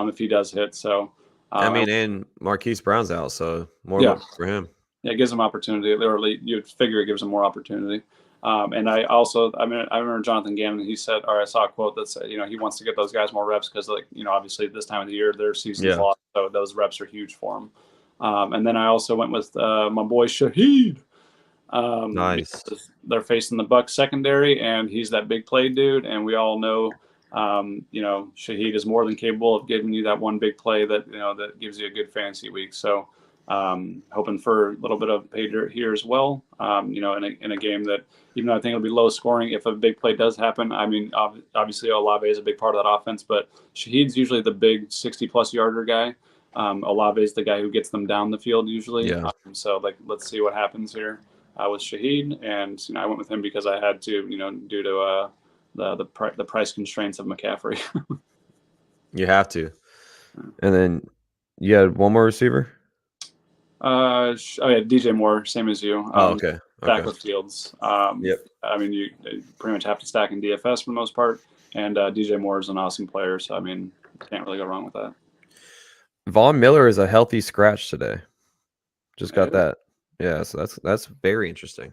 if he does hit. So and Marquise Brown's out, so more luck for him. Yeah, it gives him opportunity. Or you'd figure it gives him more opportunity. And I remember Jonathan Gannon. He said, or I saw a quote that said, he wants to get those guys more reps because, obviously this time of the year their season's lost, so those reps are huge for him. And then I also went with my boy Shaheed. Nice. They're facing the Bucs secondary, and he's that big play dude. And we all know, Shaheed is more than capable of giving you that one big play that that gives you a good fantasy week. So. Hoping for a little bit of pay dirt here as well. In a game that, even though I think it'll be low scoring, if a big play does happen, I mean, obviously Olave is a big part of that offense, but Shaheed's usually the big 60-plus yarder guy. Olave is the guy who gets them down the field usually. Yeah. So let's see what happens here with Shaheed, and I went with him because I had to, due to the price constraints of McCaffrey. You have to. And then you had one more receiver. DJ Moore, same as you. Okay. Stack with Fields. Yep. I mean, you pretty much have to stack in DFS for the most part, and DJ Moore is an awesome player, so I mean, can't really go wrong with that. Von Miller is a healthy scratch today. Just got that. Yeah, so that's very interesting.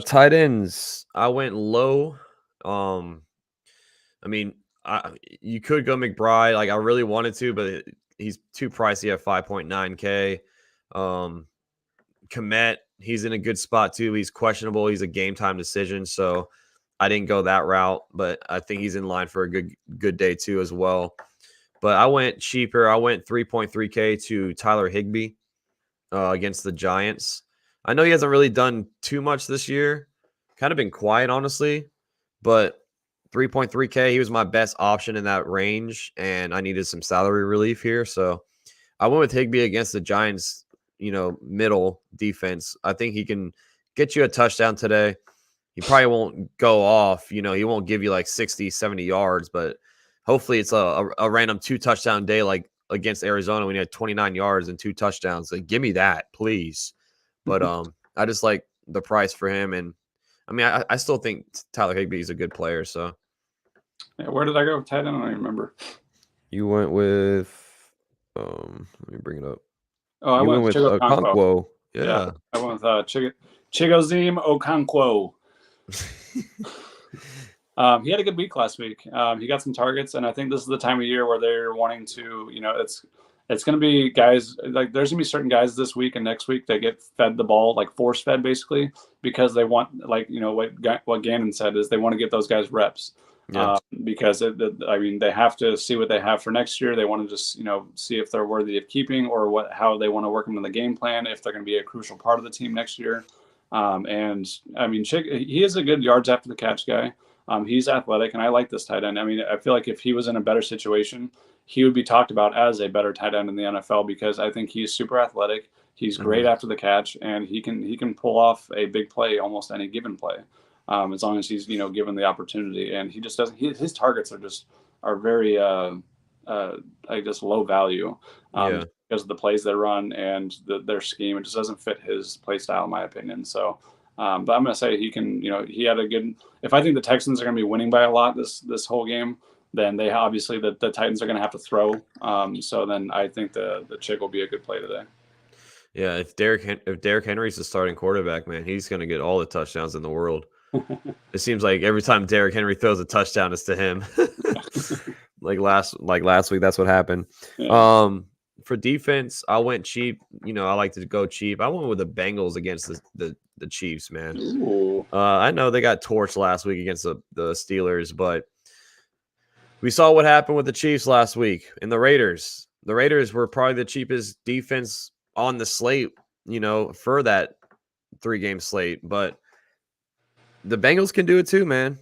Tight ends, I went low. I mean, you could go McBride. Like, I really wanted to, but he's too pricey at 5.9K. Komet, he's in a good spot too. He's questionable. He's a game time decision, so I didn't go that route, but I think he's in line for a good day too as well. But I went cheaper. I went 3.3K to Tyler Higbee against the Giants. I know he hasn't really done too much this year. Kind of been quiet, honestly. But 3.3K, he was my best option in that range, and I needed some salary relief here. So I went with Higbee against the Giants, middle defense. I think he can get you a touchdown today. He probably won't go off. He won't give you like 60, 70 yards, but hopefully it's a random 2-touchdown day like against Arizona when he had 29 yards and 2 touchdowns. Like, give me that, please. But I just like the price for him. And, I mean, I still think Tyler Higbee is a good player. So, yeah, where did I go with tight end? I don't even remember. You went with let me bring it up. Oh, I went with Okonkwo. Yeah, I went with Chigoziem Okonkwo. He had a good week last week. He got some targets, and I think this is the time of year where they're wanting to, it's going to be guys like there's going to be certain guys this week and next week that get fed the ball, like force fed basically, because they want, like, what Gannon said is they want to get those guys reps. Yeah. Because they have to see what they have for next year. They want to just, see if they're worthy of keeping or how they want to work them in the game plan, if they're going to be a crucial part of the team next year. And I mean, he is a good yards after the catch guy. He's athletic, and I like this tight end. I mean, I feel like if he was in a better situation, he would be talked about as a better tight end in the NFL, because I think he's super athletic. He's great after the catch, and he can pull off a big play almost any given play, as long as he's given the opportunity. And he just doesn't. His targets are very I guess low value because of the plays they run and their scheme. It just doesn't fit his play style, in my opinion. So. But I'm going to say he can, he had a good. If I think the Texans are going to be winning by a lot this whole game, then they obviously the Titans are going to have to throw. So then I think the Chick will be a good play today. Yeah, if Derrick Henry's the starting quarterback, man, he's going to get all the touchdowns in the world. It seems like every time Derrick Henry throws a touchdown, it's to him. like last week, that's what happened. Yeah. For defense, I went cheap. I like to go cheap. I went with the Bengals against the Chiefs, man. I know they got torched last week against the Steelers, but we saw what happened with the Chiefs last week and the Raiders. The Raiders were probably the cheapest defense on the slate, for that 3-game slate. But the Bengals can do it too, man.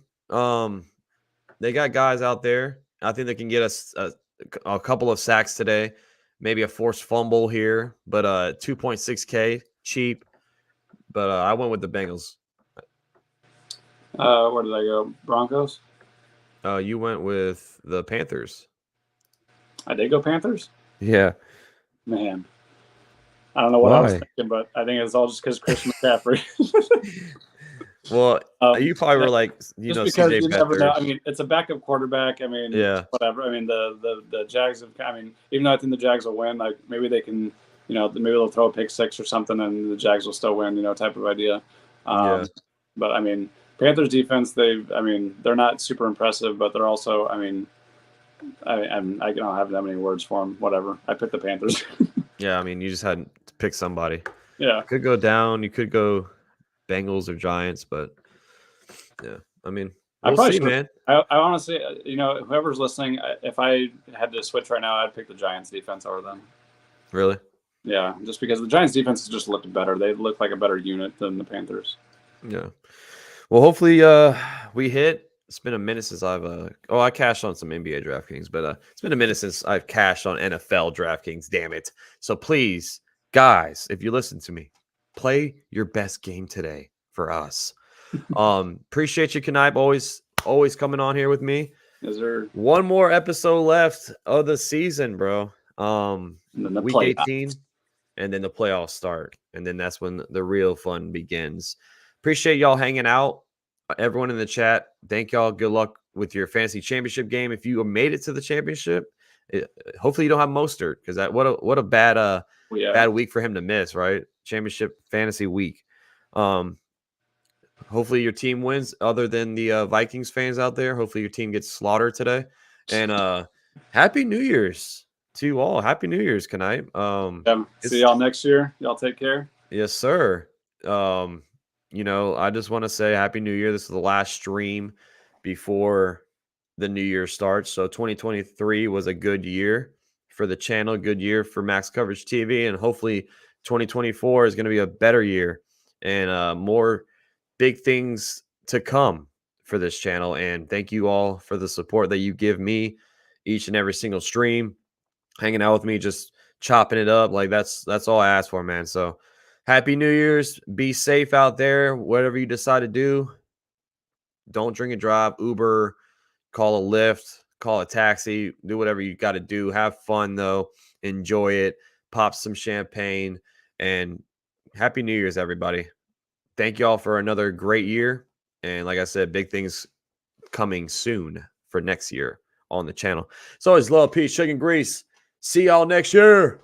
They got guys out there. I think they can get us a couple of sacks today. Maybe a forced fumble here, but 2.6K, cheap. But I went with the Bengals. Where did I go? Broncos? You went with the Panthers. I did go Panthers? Yeah. Man. I don't know what I was thinking, but I think it's all just because Christian McCaffrey. Well, you probably were like, just because you never know. I mean, it's a backup quarterback. I mean, yeah, whatever. I mean, the Jags have. I mean, even though I think the Jags will win, like maybe they can, maybe they'll throw a pick six or something, and the Jags will still win. Type of idea. But I mean, Panthers defense. They're not super impressive, but they're also. I mean, I don't have that many words for them. Whatever. I picked the Panthers. Yeah, I mean, you just had to pick somebody. Yeah, you could go down. You could go Bengals or Giants, but yeah, I mean, we'll see, man. I honestly, whoever's listening, if I had to switch right now, I'd pick the Giants defense over them. Really? Yeah, just because the Giants defense has just looked better. They look like a better unit than the Panthers. Yeah. Well, hopefully we hit. It's been a minute since I've I cashed on some NBA DraftKings, but it's been a minute since I've cashed on NFL DraftKings. Damn it! So please, guys, if you listen to me, play your best game today for us. Appreciate you, Knipe. Always coming on here with me. Is there one more episode left of the season, bro? Week 18, and then the playoffs start, and then that's when the real fun begins. Appreciate y'all hanging out. Everyone in the chat, thank y'all. Good luck with your fantasy championship game. If you made it to the championship, hopefully you don't have Mostert, because that what a bad bad week for him to miss, right? Championship fantasy week. Hopefully your team wins, other than the Vikings fans out there. Hopefully your team gets slaughtered today. And Happy New Year's to you all. Happy New Year's, Knipe. See y'all next year. Y'all take care. Yes, sir. I just want to say Happy New Year. This is the last stream before the new year starts. So 2023 was a good year for the channel, good year for Max Coverage TV, and hopefully 2024 is going to be a better year and more big things to come for this channel. And thank you all for the support that you give me each and every single stream, hanging out with me, just chopping it up. Like that's all I ask for, man. So Happy New Year's. Be safe out there. Whatever you decide to do, don't drink and drive. Uber, call a Lyft, call a taxi, do whatever you got to do. Have fun, though. Enjoy it. Pop some champagne. And Happy New Year's, everybody. Thank you all for another great year. And like I said, big things coming soon for next year on the channel. It's always love, peace, sugar, and grease. See y'all next year.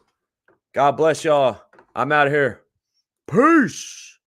God bless y'all. I'm out of here. Peace.